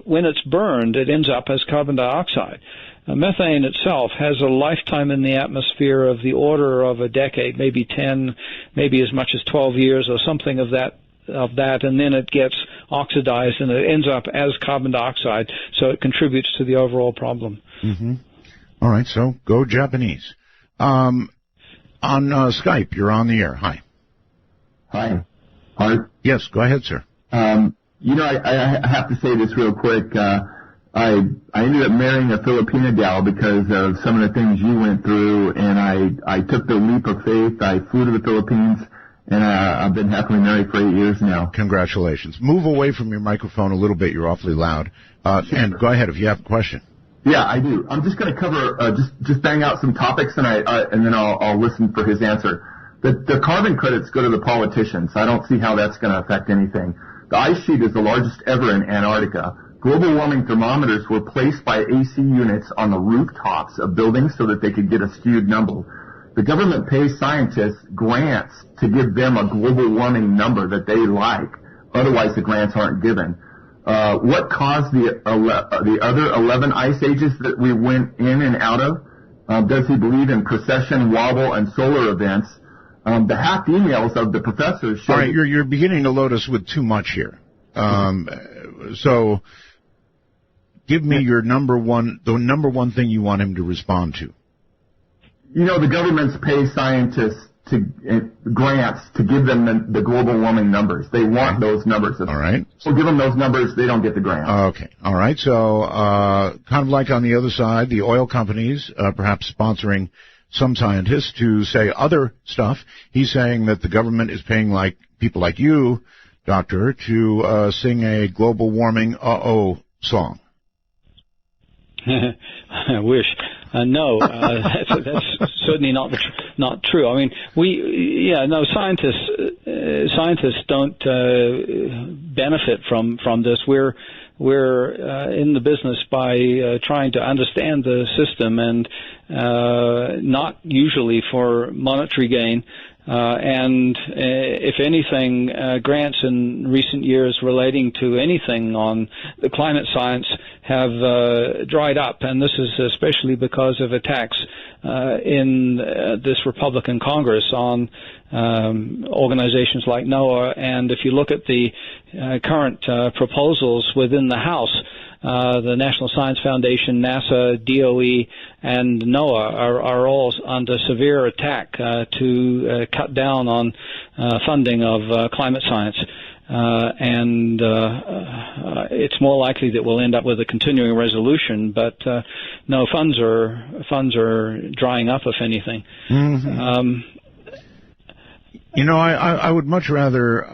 when it's burned, it ends up as carbon dioxide. Methane itself has a lifetime in the atmosphere of the order of a decade, maybe 10, maybe as much as 12 years or something of that, and then it gets oxidized and it ends up as carbon dioxide, so it contributes to the overall problem. Mm-hmm. All right, so go Japanese. On Skype, you're on the air. Hi. Hi. Art? Yes, go ahead, sir. You know, I have to say this real quick. I ended up marrying a Filipina gal because of some of the things you went through, and I took the leap of faith. I flew to the Philippines, and I've been happily married for 8 years now. Congratulations. Move away from your microphone a little bit. You're awfully loud. And go ahead if you have a question. Yeah, I do. I'm just going to cover, just bang out some topics, and then I'll listen for his answer. The carbon credits go to the politicians. I don't see how that's going to affect anything. The ice sheet is the largest ever in Antarctica. Global warming thermometers were placed by AC units on the rooftops of buildings so that they could get a skewed number. The government pays scientists grants to give them a global warming number that they like. Otherwise, the grants aren't given. What caused the other 11 ice ages that we went in and out of? Does he believe in precession, wobble, and solar events? The hacked emails of the professors show... All right, you're beginning to load us with too much here. So give me the number one thing you want him to respond to. You know, the governments pay scientists grants to give them the global warming numbers. They want those numbers. All right. So give them those numbers, they don't get the grant. Okay. All right. So kind of like on the other side, the oil companies perhaps sponsoring some scientists to say other stuff. He's saying that the government is paying like people like you, Doctor, to sing a global warming song. I wish. No, that's certainly not true. I mean, scientists don't benefit from this. We're in the business by trying to understand the system, and not usually for monetary gain. And if anything, grants in recent years relating to anything on the climate science have dried up, and this is especially because of attacks in this Republican Congress on organizations like NOAA. And if you look at the current proposals within the House, the National Science Foundation, NASA, DOE, and NOAA are all under severe attack to cut down on funding of climate science. And it's more likely that we'll end up with a continuing resolution, but no, funds are drying up, if anything. Mm-hmm. You know, I would much rather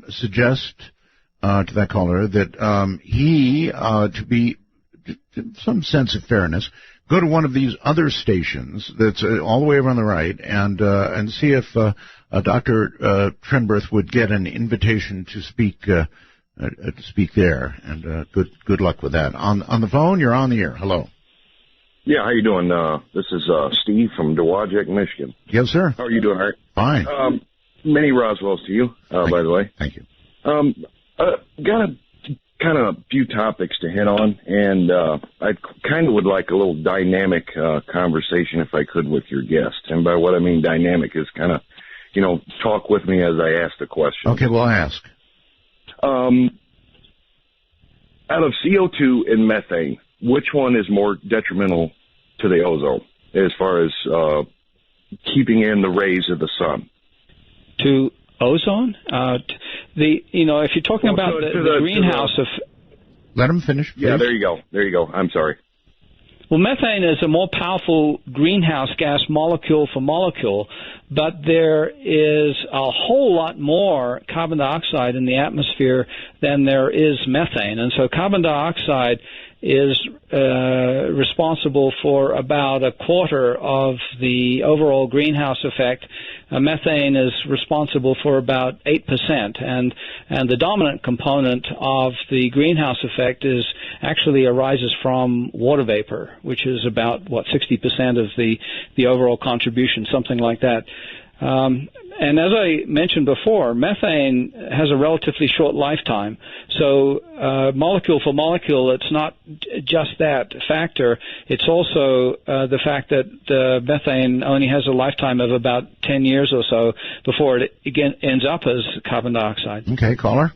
suggest to that caller that he, to be some sense of fairness, go to one of these other stations that's all the way over on the right and see if Dr. Trenberth would get an invitation to speak there. And good luck with that. On the phone, you're on the air. Hello. Yeah, how you doing? This is Steve from Dowagiac, Michigan. Yes, sir. How are you doing, Art? Fine. Many Roswells to you, by the way. Thank you. Got a kind of a few topics to hit on, and I kind of would like a little dynamic conversation, if I could, with your guest. And by what I mean dynamic is kind of, talk with me as I ask the question. Okay, well, ask. Out of CO2 and methane, which one is more detrimental to the ozone as far as keeping in the rays of the sun? To ozone? If you're talking about the greenhouse Let him finish, please. Yeah, there you go. I'm sorry. Well, methane is a more powerful greenhouse gas molecule for molecule, but there is a whole lot more carbon dioxide in the atmosphere than there is methane. And so carbon dioxide is responsible for about a quarter of the overall greenhouse effect. Methane is responsible for about 8%, and the dominant component of the greenhouse effect actually arises from water vapor, which is about 60% of the overall contribution, something like that. And as I mentioned before, methane has a relatively short lifetime. So molecule for molecule, it's not just that factor. It's also the fact that methane only has a lifetime of about 10 years or so before it again ends up as carbon dioxide. Okay, caller.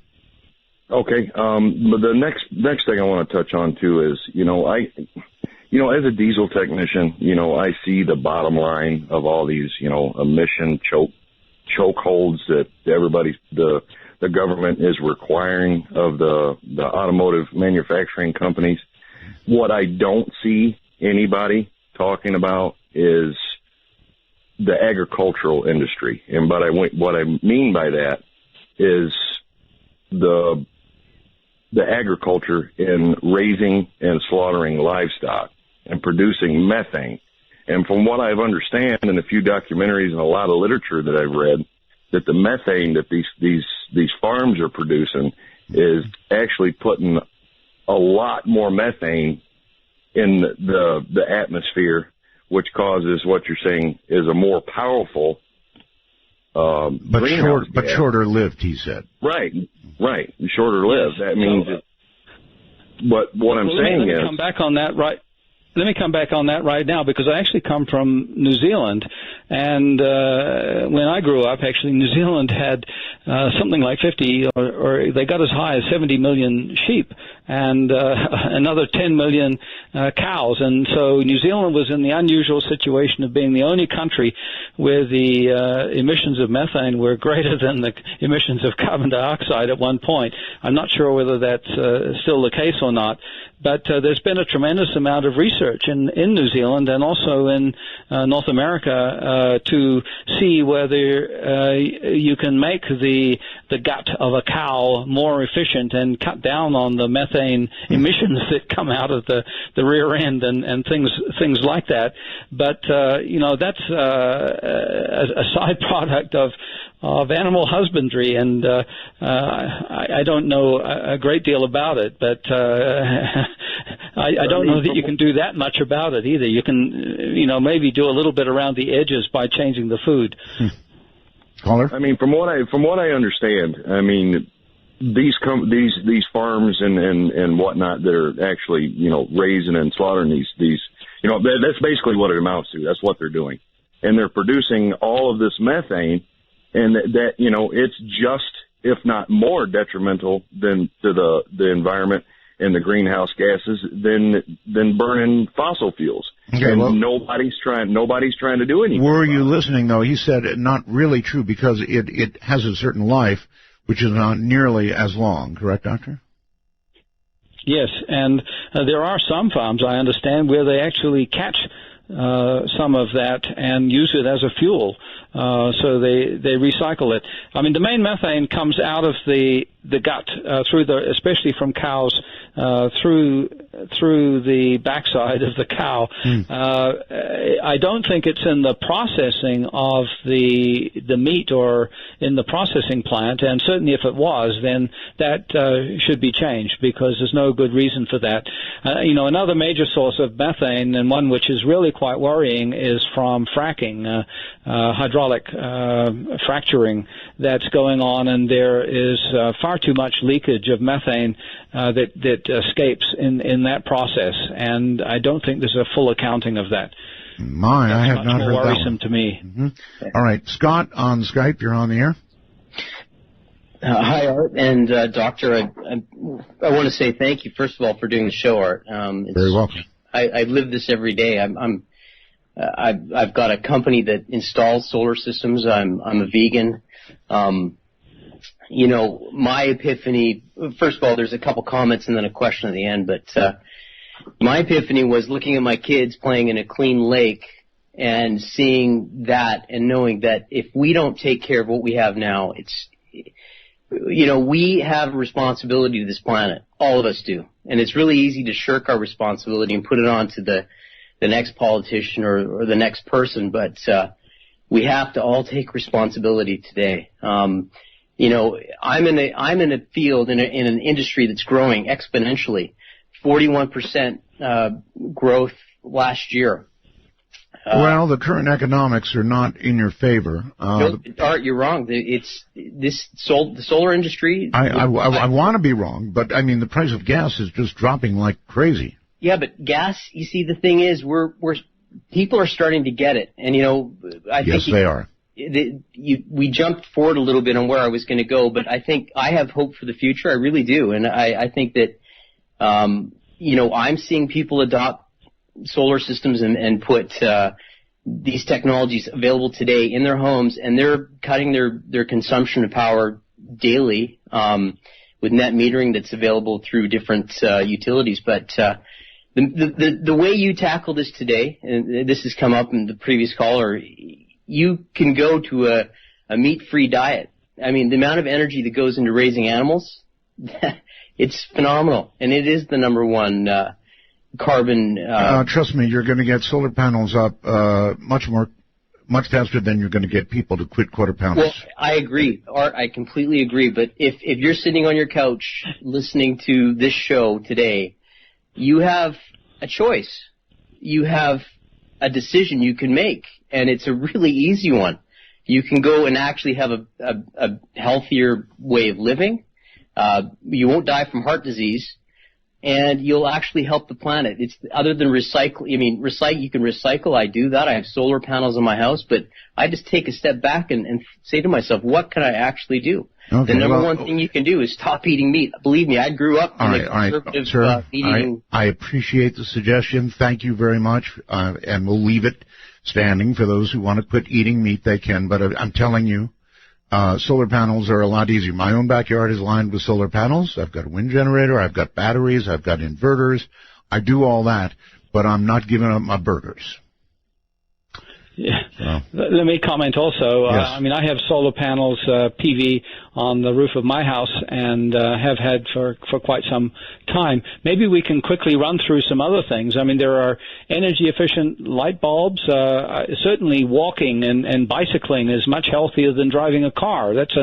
Okay. But the next thing I want to touch on too is, as a diesel technician, I see the bottom line of all these, emission chokeholds that the government is requiring of the automotive manufacturing companies. What I don't see anybody talking about is the agricultural industry. And what I mean by that is the agriculture in raising and slaughtering livestock and producing methane. And from what I've understand in a few documentaries and a lot of literature that I've read, that the methane that these farms are producing is actually putting a lot more methane in the atmosphere, which causes what you're saying is a more powerful but shorter lived, he said. Right. Shorter lived. That means but what I'm saying is, come back on that Let me come back on that right now, because I actually come from New Zealand, and when I grew up, actually, New Zealand had something like 50, or they got as high as 70 million sheep, and another 10 million cows. And so New Zealand was in the unusual situation of being the only country where the emissions of methane were greater than the emissions of carbon dioxide at one point. I'm not sure whether that's still the case or not, but there's been a tremendous amount of research in New Zealand and also in North America to see whether you can make the gut of a cow more efficient and cut down on the methane emissions that come out of the rear end and things like that. But that's a side product of animal husbandry, and I don't know a great deal about it, but I don't know that you can do that much about it either. You can, maybe do a little bit around the edges by changing the food. Caller? I mean, from what I understand, I mean, these farms and whatnot that are actually, raising and slaughtering these, that's basically what it amounts to. That's what they're doing. And they're producing all of this methane, and that it's just, if not more detrimental than to the environment and the greenhouse gases than burning fossil fuels. Okay, and well, nobody's trying to do anything. Were you listening, though? He said not really true, because it has a certain life, which is not nearly as long. Correct, Doctor? Yes, and there are some farms, I understand, where they actually catch some of that and use it as a fuel. So they recycle it. I mean, the main methane comes out of the gut especially from cows through the backside of the cow. I don't think it's in the processing of the meat or in the processing plant, and certainly if it was, then that should be changed, because there's no good reason for that. Another major source of methane, and one which is really quite worrying, is from fracking, hydraulic fracturing that's going on, and there is far too much leakage of methane that escapes in that process, and I don't think there's a full accounting of that. I have not heard that one. Worrisome to me. Mm-hmm. All right, Scott on Skype, you're on the air. Hi, Art and Doctor. I want to say thank you, first of all, for doing the show, Art. Very welcome. I live this every day. I've got a company that installs solar systems. I'm a vegan. My epiphany, first of all, there's a couple comments and then a question at the end, but my epiphany was looking at my kids playing in a clean lake and seeing that and knowing that if we don't take care of what we have now, we have a responsibility to this planet. All of us do. And it's really easy to shirk our responsibility and put it on to the next politician or the next person, but we have to all take responsibility today. I'm in a field, in an industry that's growing exponentially, 41% growth last year. Well, the current economics are not in your favor. No, Art, you're wrong. It's the solar industry. I want to be wrong, but I mean the price of gas is just dropping like crazy. Yeah, but gas. You see, the thing is, people are starting to get it, and I think they are. We jumped forward a little bit on where I was going to go, but I think I have hope for the future. I really do, and I think that I'm seeing people adopt solar systems and put these technologies available today in their homes, and they're cutting their consumption of power daily with net metering that's available through different utilities. But the way you tackle this today, and this has come up in the previous caller, you can go to a meat-free diet. I mean, the amount of energy that goes into raising animals, it's phenomenal, and it is the number one carbon. Trust me, you're going to get solar panels up much faster than you're going to get people to quit quarter pounders. Well, I agree, Art. I completely agree. But if you're sitting on your couch listening to this show today, you have a choice. You have a decision you can make, and it's a really easy one. You can go and actually have a healthier way of living. You won't die from heart disease. And you'll actually help the planet. It's other than recycle. I mean, you can recycle. I do that. I have solar panels in my house, but I just take a step back and say to myself, what can I actually do? Okay, the number one thing you can do is stop eating meat. Believe me, I grew up in a conservative eating. I appreciate the suggestion. Thank you very much. And we'll leave it standing for those who want to quit eating meat. They can, but I'm telling you, solar panels are a lot easier. My own backyard is lined with solar panels. I've got a wind generator. I've got batteries. I've got inverters. I do all that, but I'm not giving up my burgers. Yeah. Let me comment also. Yes. I have solar panels, PV, on the roof of my house and have had for quite some time. Maybe we can quickly run through some other things. I mean, there are energy-efficient light bulbs. Certainly walking and bicycling is much healthier than driving a car. That's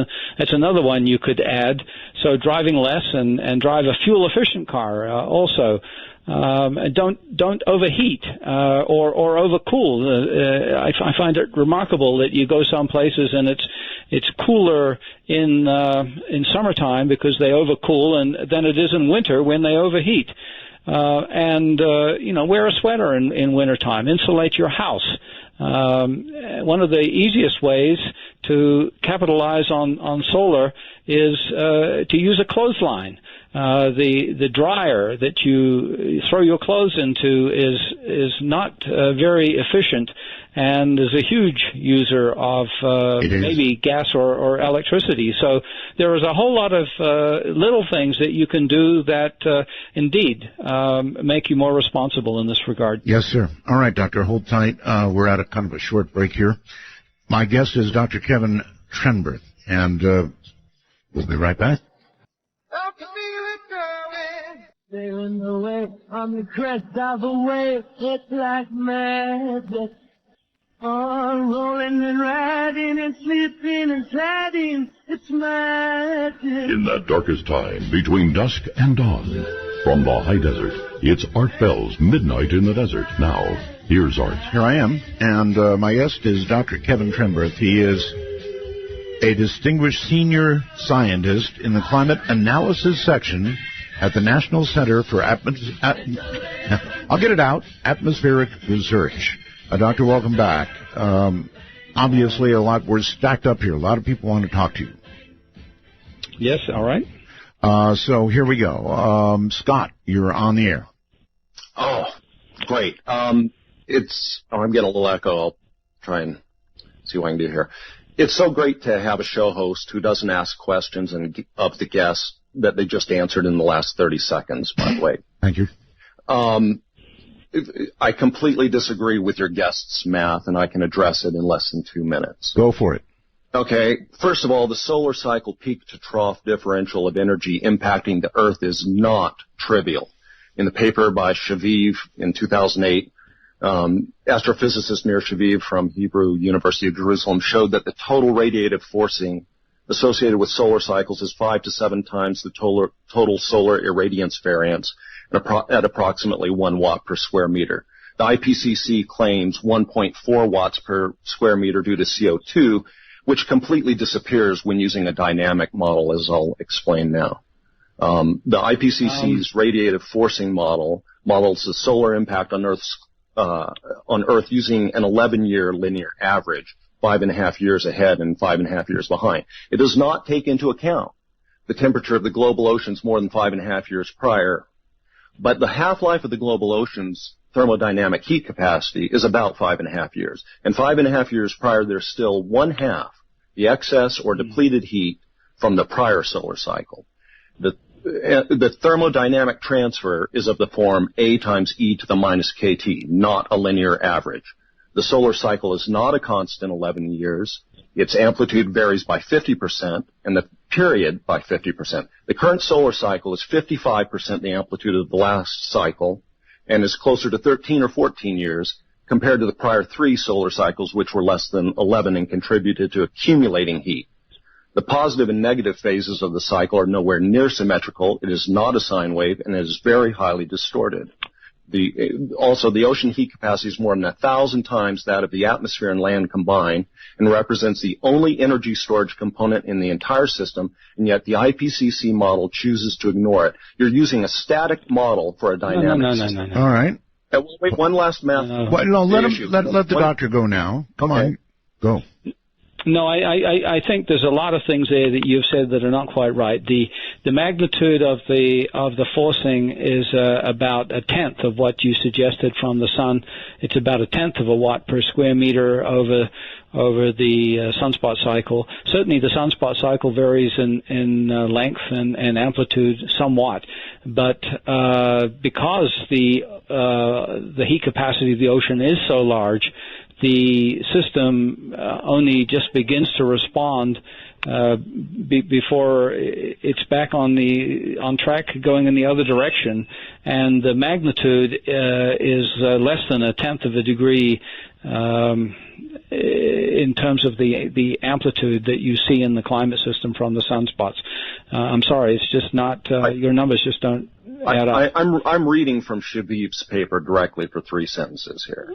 another one you could add. So driving less and drive a fuel-efficient car also. Don't overheat or overcool. I find it remarkable that you go some places and it's cooler in summertime because they overcool than it is in winter when they overheat. Wear a sweater in wintertime. Insulate your house. One of the easiest ways to capitalize on solar is to use a clothesline. The dryer that you throw your clothes into is not very efficient and is a huge user of maybe gas or electricity. So there is a whole lot of little things that you can do that indeed make you more responsible in this regard. Yes, sir. All right, Doctor, hold tight. We're at a kind of a short break here. My guest is Dr. Kevin Trenberth, and we'll be right back. Sailing away on the crest of a wave, it's like magic. Oh, rolling and riding and sleeping and sliding, it's magic. In that darkest time between dusk and dawn, from the high desert, it's Art Bell's Midnight in the Desert. Now, here's Art. Here I am, and my guest is Dr. Kevin Trenberth. He is a distinguished senior scientist in the climate analysis section at the National Center for Atmospheric Research. Doctor, welcome back. Obviously, we're stacked up here. A lot of people want to talk to you. Yes, all right. So here we go. Scott, you're on the air. Oh, great. I'm getting a little echo. I'll try and see what I can do here. It's so great to have a show host who doesn't ask questions of the guests that they just answered in the last 30 seconds, by the way. Thank you. I completely disagree with your guest's math, and I can address it in less than 2 minutes. Go for it. Okay, first of all, the solar cycle peak-to-trough differential of energy impacting the Earth is not trivial. In the paper by Shaviv in 2008, astrophysicist Nir Shaviv from Hebrew University of Jerusalem showed that the total radiative forcing associated with solar cycles is 5 to 7 times the total solar irradiance variance at approximately 1 watt per square meter. The IPCC claims 1.4 watts per square meter due to CO2, which completely disappears when using a dynamic model, as I'll explain now. The IPCC's radiative forcing models the solar impact on Earth using an 11-year linear average, 5.5 years ahead and 5.5 years behind. It does not take into account the temperature of the global oceans more than 5.5 years prior, but the half-life of the global oceans thermodynamic heat capacity is about 5.5 years. And 5.5 years prior, there's still 1/2 the excess or depleted heat from the prior solar cycle. The thermodynamic transfer is of the form A times E to the minus KT, not a linear average. The solar cycle is not a constant 11 years. Its amplitude varies by 50% and the period by 50%. The current solar cycle is 55% the amplitude of the last cycle and is closer to 13 or 14 years compared to the prior 3 solar cycles, which were less than 11 and contributed to accumulating heat. The positive and negative phases of the cycle are nowhere near symmetrical. It is not a sine wave, and it is very highly distorted. Also, the ocean heat capacity is more than 1,000 times that of the atmosphere and land combined and represents the only energy storage component in the entire system, and yet the IPCC model chooses to ignore it. You're using a static model for a dynamic system. All right. Wait, one last math. Let the doctor go now. Come on, go. No, I think there's a lot of things there that you've said that are not quite right. The magnitude of the forcing is about 1/10 of what you suggested from the sun. It's about 1/10 of a watt per square meter over the sunspot cycle. Certainly, the sunspot cycle varies in length and amplitude somewhat, but because the heat capacity of the ocean is so large, the system only just begins to respond before it's back on track going in the other direction, and the magnitude is less than 1/10 of a degree in terms of the amplitude that you see in the climate system from the sunspots. I'm sorry, it's just not your numbers just don't add up. I'm reading from Shabib's paper directly for 3 sentences here.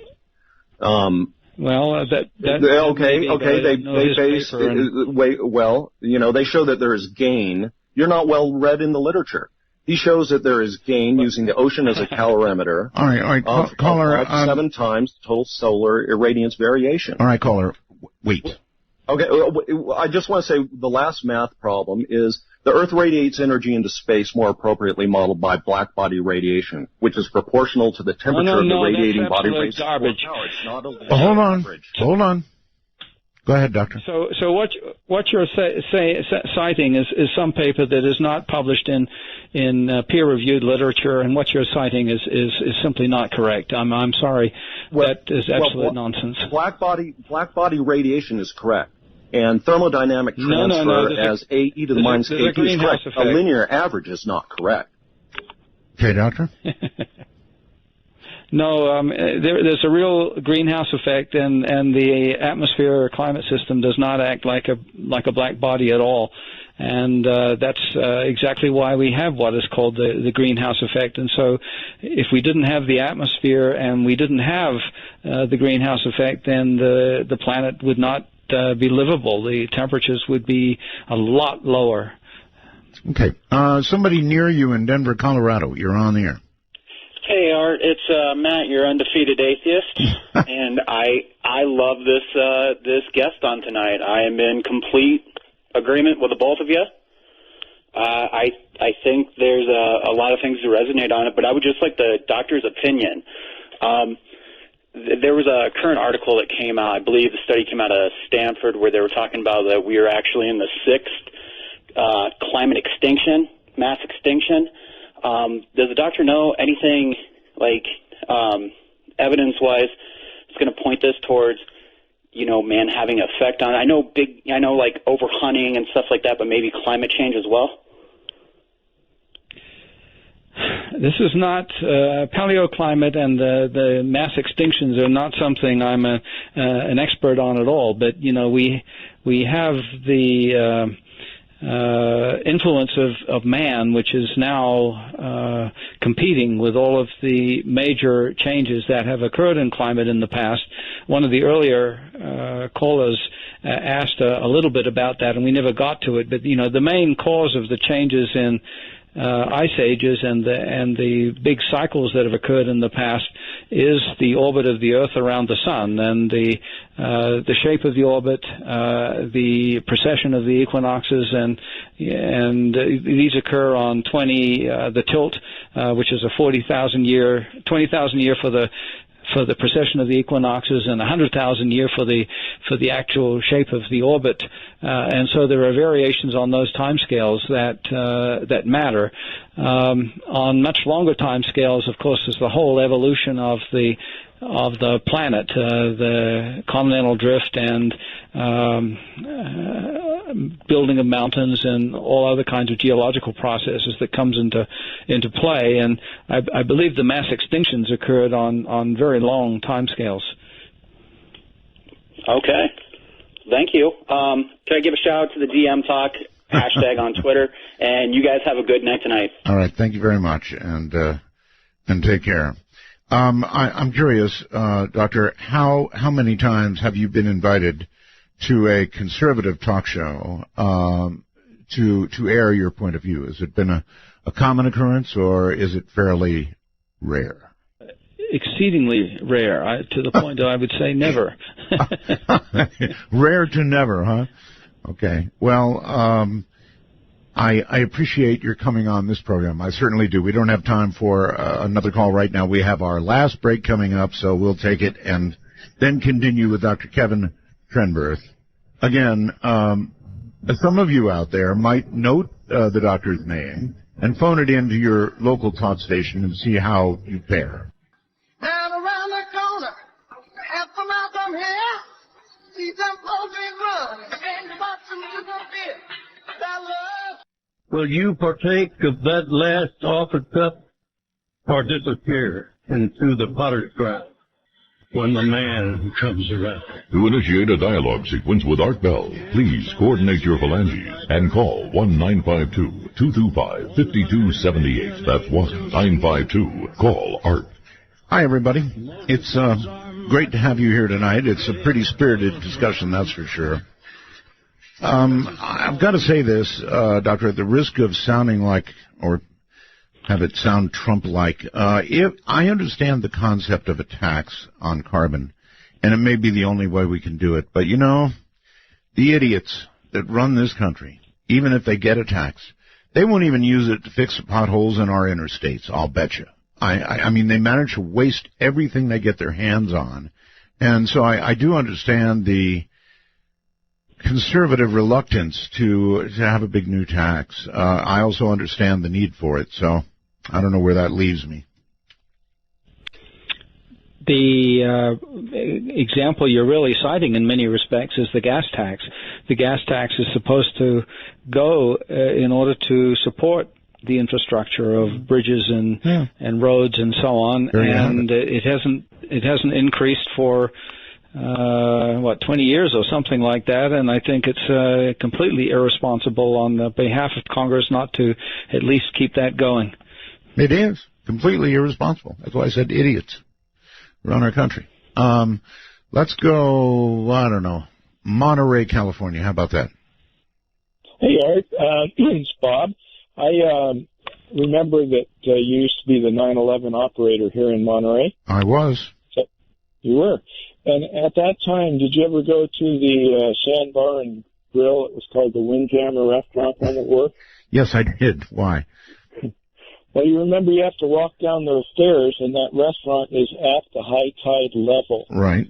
Well, they show that there is gain. You're not well read in the literature. He shows that there is gain using the ocean as a calorimeter. All right, caller. 7 times total solar irradiance variation. All right, caller. Wait. Okay, I just want to say the last math problem is the Earth radiates energy into space more appropriately modeled by black body radiation, which is proportional to the temperature of the radiating body rate. Garbage. Hold on. Go ahead, doctor. So what you're citing is some paper that is not published in peer-reviewed literature, and what you're citing is simply not correct. I'm sorry. That is absolute nonsense. Black body radiation is correct. And thermodynamic transfer as AE to the minus KT is correct. A linear average is not correct. Okay, doctor? No, there's a real greenhouse effect, and the atmosphere or climate system does not act like a black body at all. And that's exactly why we have what is called the greenhouse effect. And so if we didn't have the atmosphere and we didn't have the greenhouse effect, then the planet would not be livable. The temperatures would be a lot lower. Okay. Somebody near you in Denver, Colorado. You're on the air. Hey, Art. It's Matt, your undefeated atheist, and I love this guest on tonight. I am in complete agreement with the both of you. I think there's a lot of things to resonate on it, but I would just like the doctor's opinion. There was a current article that came out, I believe the study came out of Stanford, where they were talking about that we are actually in the 6th climate extinction, mass extinction. Does the doctor know anything, like, evidence-wise, that's going to point this towards, man having an effect on it? I know like overhunting and stuff like that, but maybe climate change as well? This is not paleoclimate, and the mass extinctions are not something I'm an expert on at all. But we have the influence of man, which is now competing with all of the major changes that have occurred in climate in the past. One of the earlier callers asked a little bit about that, and we never got to it. But the main cause of the changes in ice ages and the big cycles that have occurred in the past is the orbit of the Earth around the Sun, and the shape of the orbit, the precession of the equinoxes, and these occur on the tilt, which is a 20,000 year for the precession of the equinoxes, and 100,000 year for the actual shape of the orbit, and so there are variations on those timescales that matter. On much longer timescales, of course, is the whole evolution of the planet, the continental drift and building of mountains and all other kinds of geological processes that comes into play. And I believe the mass extinctions occurred on very long timescales. Okay. Thank you. Can I give a shout out to the DM Talk hashtag on Twitter? And you guys have a good night tonight. All right. Thank you very much, and take care. I'm curious, Doctor, how many times have you been invited to a conservative talk show to air your point of view? Has it been a common occurrence, or is it fairly rare? Exceedingly rare, to the point that I would say never. Rare to never, huh? Okay. Well, I appreciate your coming on this program. I certainly do. We don't have time for another call right now. We have our last break coming up, so we'll take it and then continue with Dr. Kevin Trenberth. Again, some of you out there might note the doctor's name and phone it into your local talk station and see how you fare. Down around the corner, half a mile from here, see them poultry run, and about some little bit that love. Will you partake of that last offered cup, or disappear into the potter's ground when the man comes around? To initiate a dialogue sequence with Art Bell, please coordinate your phalanges and call 1-952-225-5278. That's 1-952-CALL-ART. Hi, everybody. It's great to have you here tonight. It's a pretty spirited discussion, that's for sure. I've got to say this, Doctor, at the risk of sounding like, or have it sound Trump-like, if I understand the concept of a tax on carbon, and it may be the only way we can do it, but the idiots that run this country, even if they get a tax, they won't even use it to fix the potholes in our interstates, I'll bet you. I mean, they manage to waste everything they get their hands on. And so I do understand the conservative reluctance to have a big new tax. I also understand the need for it, so I don't know where that leaves me. The example you're really citing in many respects is the gas tax. The gas tax is supposed to go in order to support the infrastructure of bridges and roads and so on, and it hasn't increased for 20 years or something like that, and I think it's completely irresponsible on the behalf of Congress not to at least keep that going. It is completely irresponsible. That's why I said idiots run our country. Let's go, I don't know, Monterey, California. How about that? Hey, Art. It's Bob. I remember that you used to be the 9/11 operator here in Monterey. I was. You were. And at that time, did you ever go to the Sandbar and Grill? It was called the Windjammer Restaurant on the wharf. Yes, I did. Why? Well, you remember you have to walk down those stairs, and that restaurant is at the high tide level. Right.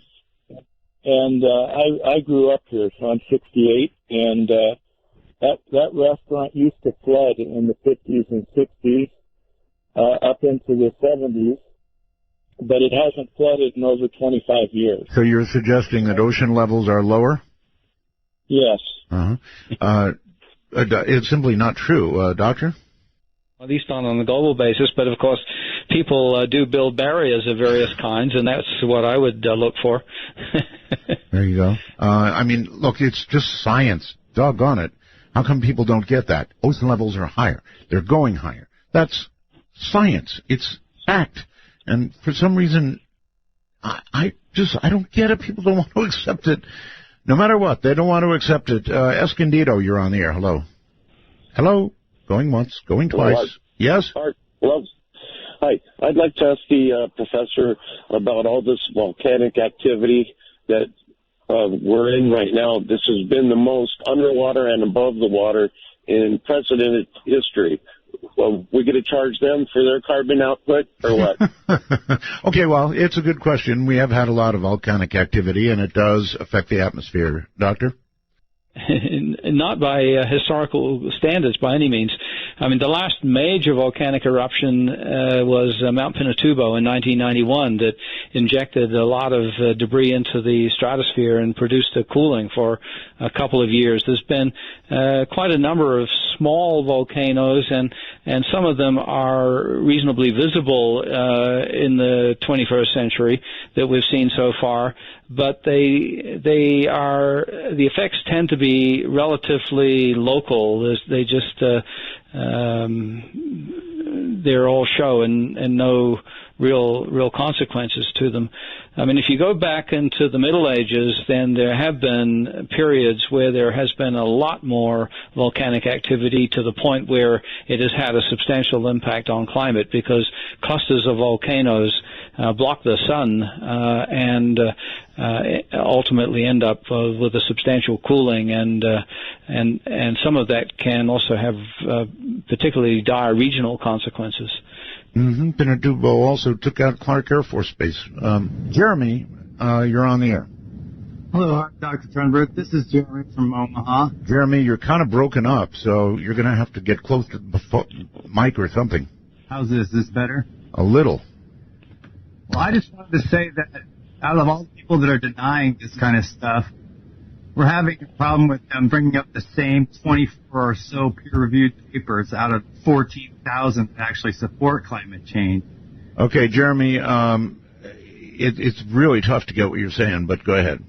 And I grew up here, so I'm 68, and that restaurant used to flood in the 50s and 60s, up into the 70s. but it hasn't flooded in over 25 years. So you're suggesting that ocean levels are lower? Yes. It's simply not true. Doctor? At least not on a global basis, but of course people do build barriers of various kinds, and that's what I would look for. There you go. Look, it's just science. Doggone it. How come people don't get that? Ocean levels are higher. They're going higher. That's science. It's fact. And for some reason, I don't get it. People don't want to accept it. No matter what, they don't want to accept it. Escondido, you're on the air. Hello. Hello. Going once, going twice. Hello, yes? Hello. Hi. I'd like to ask the professor about all this volcanic activity that we're in right now. This has been the most underwater and above the water in precedented history. Well, we going to charge them for their carbon output or what? Okay, well, it's a good question. We have had a lot of volcanic activity, and it does affect the atmosphere. Doctor? Not by historical standards by any means. I mean, the last major volcanic eruption was Mount Pinatubo in 1991 that injected a lot of debris into the stratosphere and produced a cooling for a couple of years. There's been quite a number of small volcanoes, and some of them are reasonably visible in the 21st century that we've seen so far, but the effects tend to be relatively local. They just they're all show and no real consequences to them. I mean, if you go back into the Middle Ages, then there have been periods where there has been a lot more volcanic activity to the point where it has had a substantial impact on climate because clusters of volcanoes block the sun and ultimately end up with a substantial cooling, and some of that can also have particularly dire regional consequences. Pinatubo also took out Clark Air Force Base. Jeremy, you're on the air. Hello, Dr. Trenberth. This is Jeremy from Omaha. Jeremy, you're kind of broken up, so you're going to have to get close to the mic or something. How's this? Is this better? A little. Well, I just wanted to say that out of all the people that are denying this kind of stuff, we're having a problem with them bringing up the same 24 or so peer-reviewed papers out of 14,000 that actually support climate change. Okay, Jeremy, it's really tough to get what you're saying, but go ahead.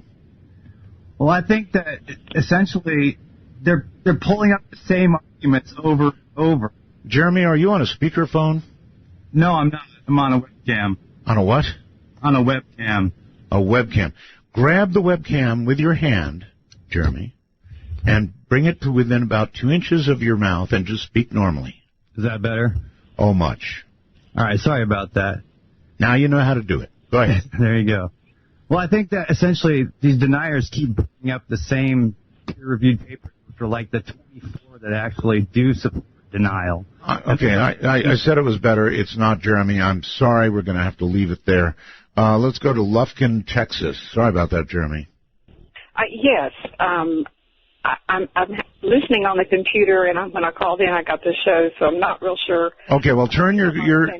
Well, I think that essentially they're pulling up the same arguments over and over. Jeremy, are you on a speakerphone? No, I'm not. I'm on a webcam. On a what? On a webcam. A webcam. Grab the webcam with your hand, Jeremy, and bring it to within about 2 inches of your mouth and just speak normally. Is that better? Oh, much. All right, sorry about that. Now you know how to do it. Go ahead. There you go. Well, I think that essentially these deniers keep bringing up the same peer-reviewed papers, which are like the 24 that actually do support denial. Okay, I said it was better. It's not, Jeremy. I'm sorry. We're going to have to leave it there. Let's go to Lufkin, Texas. Sorry about that, Jeremy. Yes. I'm listening on the computer, and when I called in, I got the show, so I'm not real sure. Okay, well, turn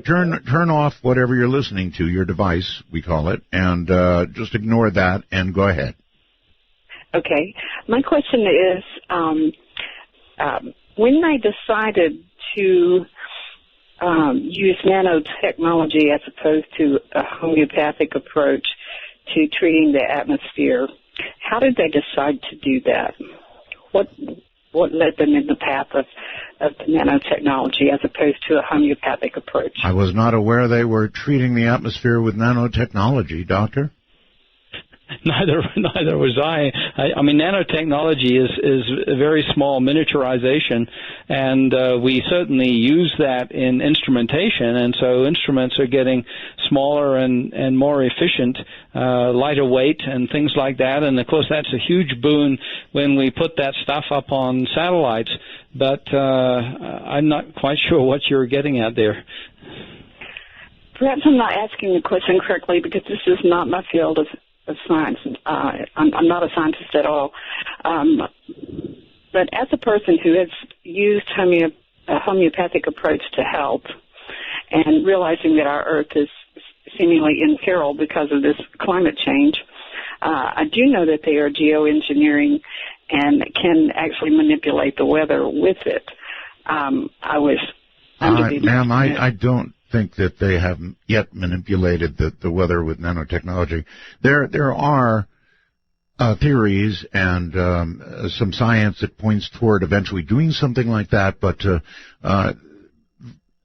turn off whatever you're listening to, your device, we call it, and just ignore that and go ahead. Okay. My question is, when they decided to use nanotechnology as opposed to a homeopathic approach to treating the atmosphere, how did they decide to do that? What led them in the path of the nanotechnology as opposed to a homeopathic approach? I was not aware they were treating the atmosphere with nanotechnology, Doctor. Neither was I. I mean, nanotechnology is a very small miniaturization, and we certainly use that in instrumentation, and so instruments are getting smaller and more efficient, lighter weight and things like that, and of course that's a huge boon when we put that stuff up on satellites, but I'm not quite sure what you're getting at there. Perhaps I'm not asking the question correctly because this is not my field of science. I'm not a scientist at all. But as a person who has used a homeopathic approach to help and realizing that our Earth is seemingly in peril because of this climate change. I do know that they are geoengineering and can actually manipulate the weather with it. I was under the ma'am, I don't think that they have yet manipulated the weather with nanotechnology. There are theories and some science that points toward eventually doing something like that, but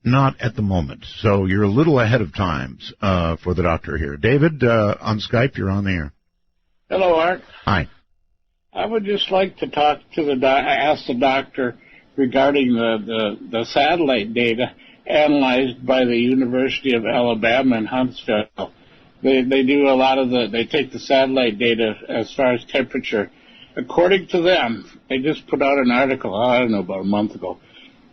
not at the moment. So you're a little ahead of times for the doctor here. David, on Skype, you're on the air. Hello, Art. Hi. I would just like to talk to ask the doctor regarding the satellite data analyzed by the University of Alabama in Huntsville. They do a lot of they take the satellite data as far as temperature. According to them, they just put out an article, I don't know, about a month ago.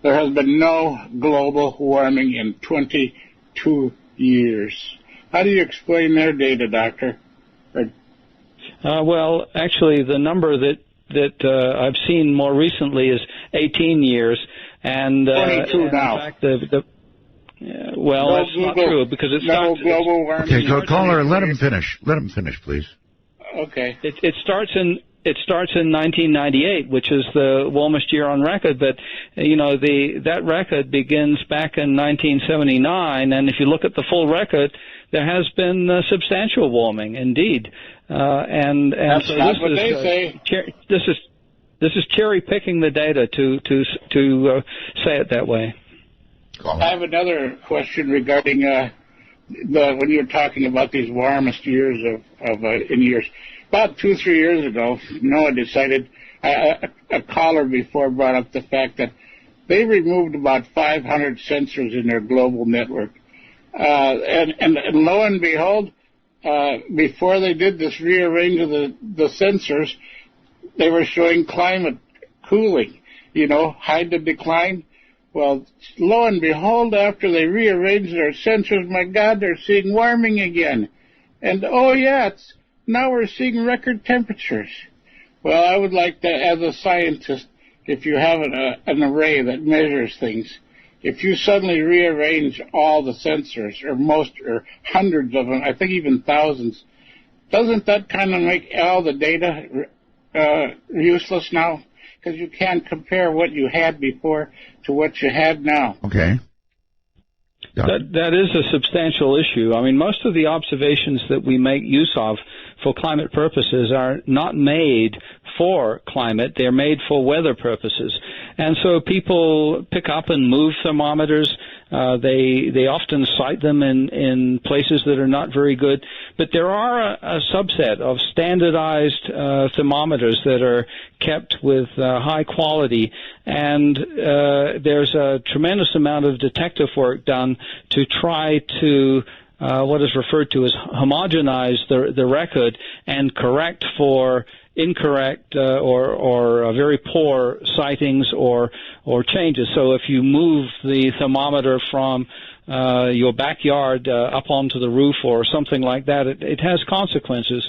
There has been no global warming in 22 years. How do you explain their data, Doctor? Well, actually, the number that I've seen more recently is 18 years, and 22 now. In fact, well, that's not true because it's no not global warming. Okay, caller, let him finish. Let him finish, please. Okay. It starts in 1998, which is the warmest year on record. But that record begins back in 1979, and if you look at the full record, there has been substantial warming indeed. And that's so not this what is they say. This is cherry picking the data to say it that way. I have another question regarding when you're talking about these warmest years in years. About 2-3 years ago, NOAA decided, a caller before brought up the fact that they removed about 500 sensors in their global network. And lo and behold, before they did this rearrange of the sensors, they were showing climate cooling, hide the decline. Well, lo and behold, after they rearranged their sensors, my God, they're seeing warming again. And, oh, yeah, now we're seeing record temperatures. Well, I would like to, as a scientist, if you have an array that measures things, if you suddenly rearrange all the sensors, or hundreds of them, I think even thousands, doesn't that kind of make all the data useless now? Because you can't compare what you had before to what you had now. Okay. That is a substantial issue. I mean, most of the observations that we make use of for climate purposes are not made for climate. They're made for weather purposes. And so people pick up and move thermometers. They often cite them in places that are not very good. But there are a subset of standardized thermometers that are kept with high quality, and there's a tremendous amount of detective work done to try to what is referred to as homogenize the record and correct for incorrect or very poor sightings or changes. So if you move the thermometer from your backyard up onto the roof or something like that, it has consequences.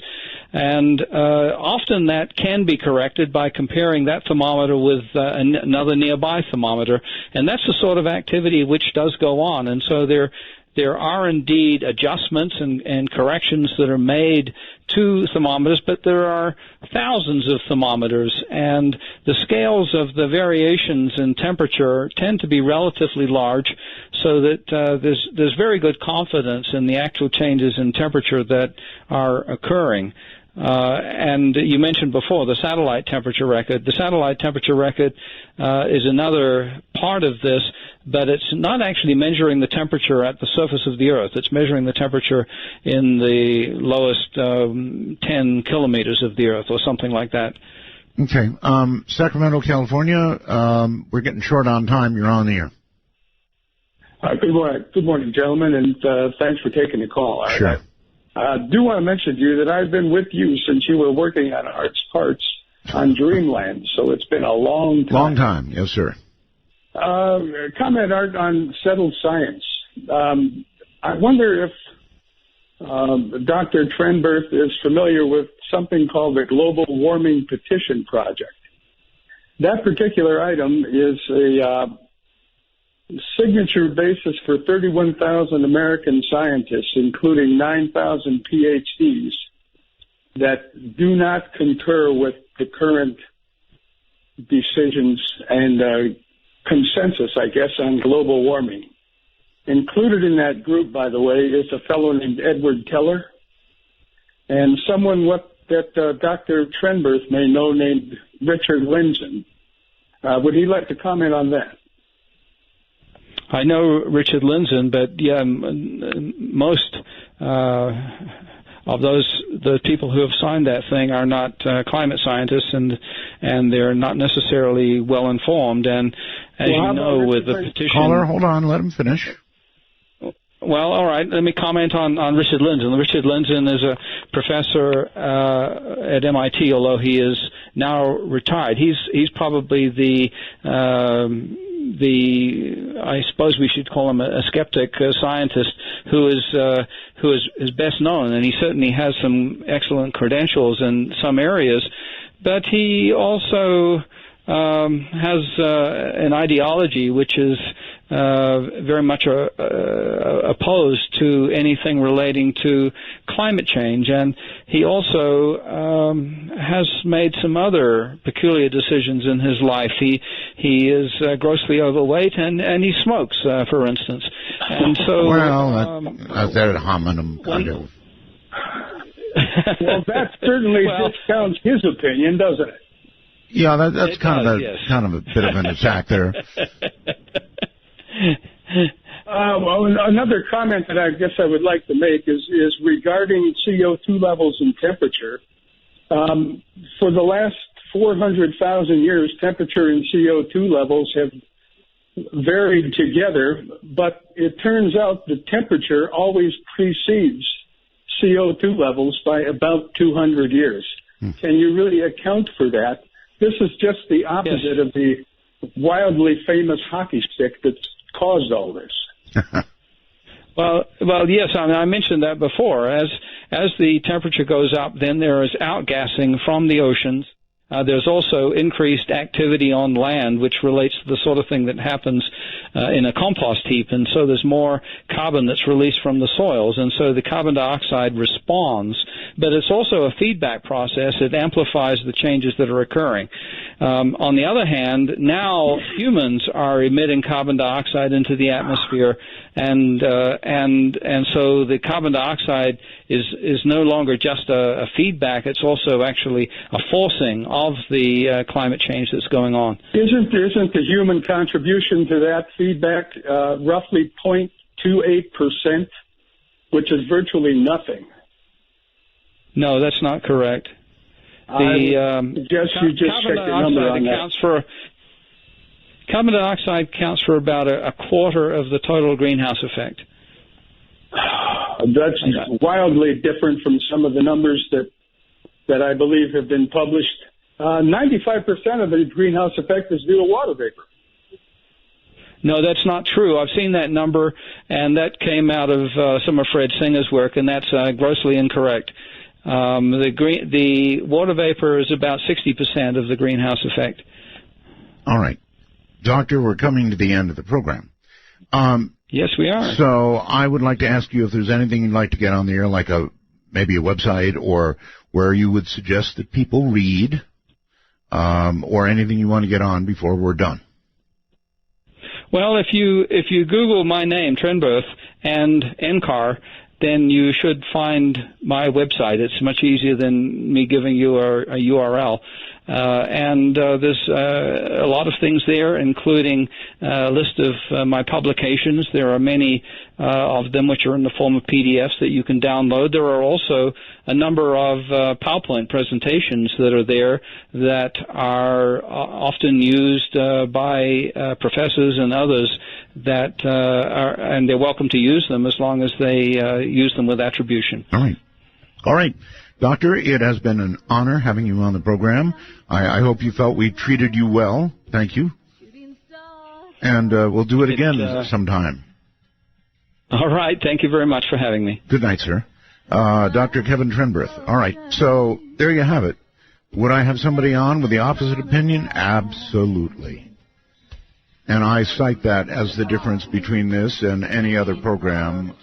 And often that can be corrected by comparing that thermometer with another nearby thermometer. And that's the sort of activity which does go on. And so there are indeed adjustments and corrections that are made to thermometers, but there are thousands of thermometers, and the scales of the variations in temperature tend to be relatively large, so that there's very good confidence in the actual changes in temperature that are occurring. And you mentioned before the satellite temperature record. The satellite temperature record is another part of this, but it's not actually measuring the temperature at the surface of the Earth. It's measuring the temperature in the lowest 10 kilometers of the Earth or something like that. Okay. Sacramento, California, we're getting short on time. You're on the air. Good morning, gentlemen, and thanks for taking the call. Sure. I do want to mention to you that I've been with you since you were working on Art's Parts on Dreamland, so it's been a long time. Long time, yes, sir. Comment, Art, on settled science. I wonder if Dr. Trenberth is familiar with something called the Global Warming Petition Project. That particular item is signature basis for 31,000 American scientists, including 9,000 PhDs, that do not concur with the current decisions and consensus, I guess, on global warming. Included in that group, by the way, is a fellow named Edward Teller and someone that Dr. Trenberth may know named Richard Lindzen. Would he like to comment on that? I know Richard Lindzen, but yeah, most of the people who have signed that thing are not climate scientists, and they're not necessarily well informed. And as you know, with the petition, caller, hold on, let him finish. Well, all right. Let me comment on Richard Lindzen. Richard Lindzen is a professor at MIT, although he is now retired. He's probably the I suppose we should call him a skeptic scientist who is best known, and he certainly has some excellent credentials in some areas, but he also has an ideology which is very much opposed to anything relating to climate change, and he also has made some other peculiar decisions in his life. He is grossly overweight, and he smokes, for instance. And so, well, that's ad hominem kind of. Well, that certainly discounts his opinion, doesn't it? Yeah, that's kind of a bit of an attack there. Well, another comment that I guess I would like to make is regarding CO2 levels and temperature. For the last 400,000 years, temperature and CO2 levels have varied together, but it turns out the temperature always precedes CO2 levels by about 200 years. Can you really account for that? This is just the opposite of the wildly famous hockey stick that's caused all this. Well, yes. I mean, I mentioned that before. As the temperature goes up, then there is outgassing from the oceans. There's also increased activity on land, which relates to the sort of thing that happens in a compost heap, and so there's more carbon that's released from the soils, and so the carbon dioxide responds. But it's also a feedback process. It amplifies the changes that are occurring. On the other hand, now humans are emitting carbon dioxide into the atmosphere, and so the carbon dioxide is no longer just a feedback. It's also actually a forcing of the climate change that's going on. Isn't the human contribution to that feedback roughly 0.28%, which is virtually nothing? No, that's not correct. I suggest you just check the number on that. Carbon dioxide counts for about a quarter of the total greenhouse effect. That's wildly different from some of the numbers that I believe have been published. 95% of the greenhouse effect is due to water vapor. No, that's not true. I've seen that number, and that came out of some of Fred Singer's work, and that's grossly incorrect. The water vapor is about 60% of the greenhouse effect. All right. Doctor, we're coming to the end of the program. Yes, we are. So I would like to ask you if there's anything you'd like to get on the air, like maybe a website, or where you would suggest that people read, or anything you want to get on before we're done. Well, if you Google my name, Trenberth, and NCAR, then you should find my website. It's much easier than me giving you a URL. And there's a lot of things there, including a list of my publications. There are many of them which are in the form of PDFs that you can download. There are also a number of PowerPoint presentations that are there that are often used by professors and others that and they're welcome to use them as long as they use them with attribution. All right. Doctor, it has been an honor having you on the program. I hope you felt we treated you well. Thank you. And we'll do it again sometime. All right. Thank you very much for having me. Good night, sir. Dr. Kevin Trenberth. All right. So there you have it. Would I have somebody on with the opposite opinion? Absolutely. And I cite that as the difference between this and any other program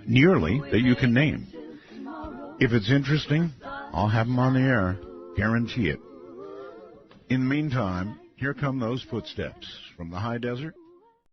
nearly that you can name. If it's interesting, I'll have them on the air. Guarantee it. In the meantime, here come those footsteps from the high desert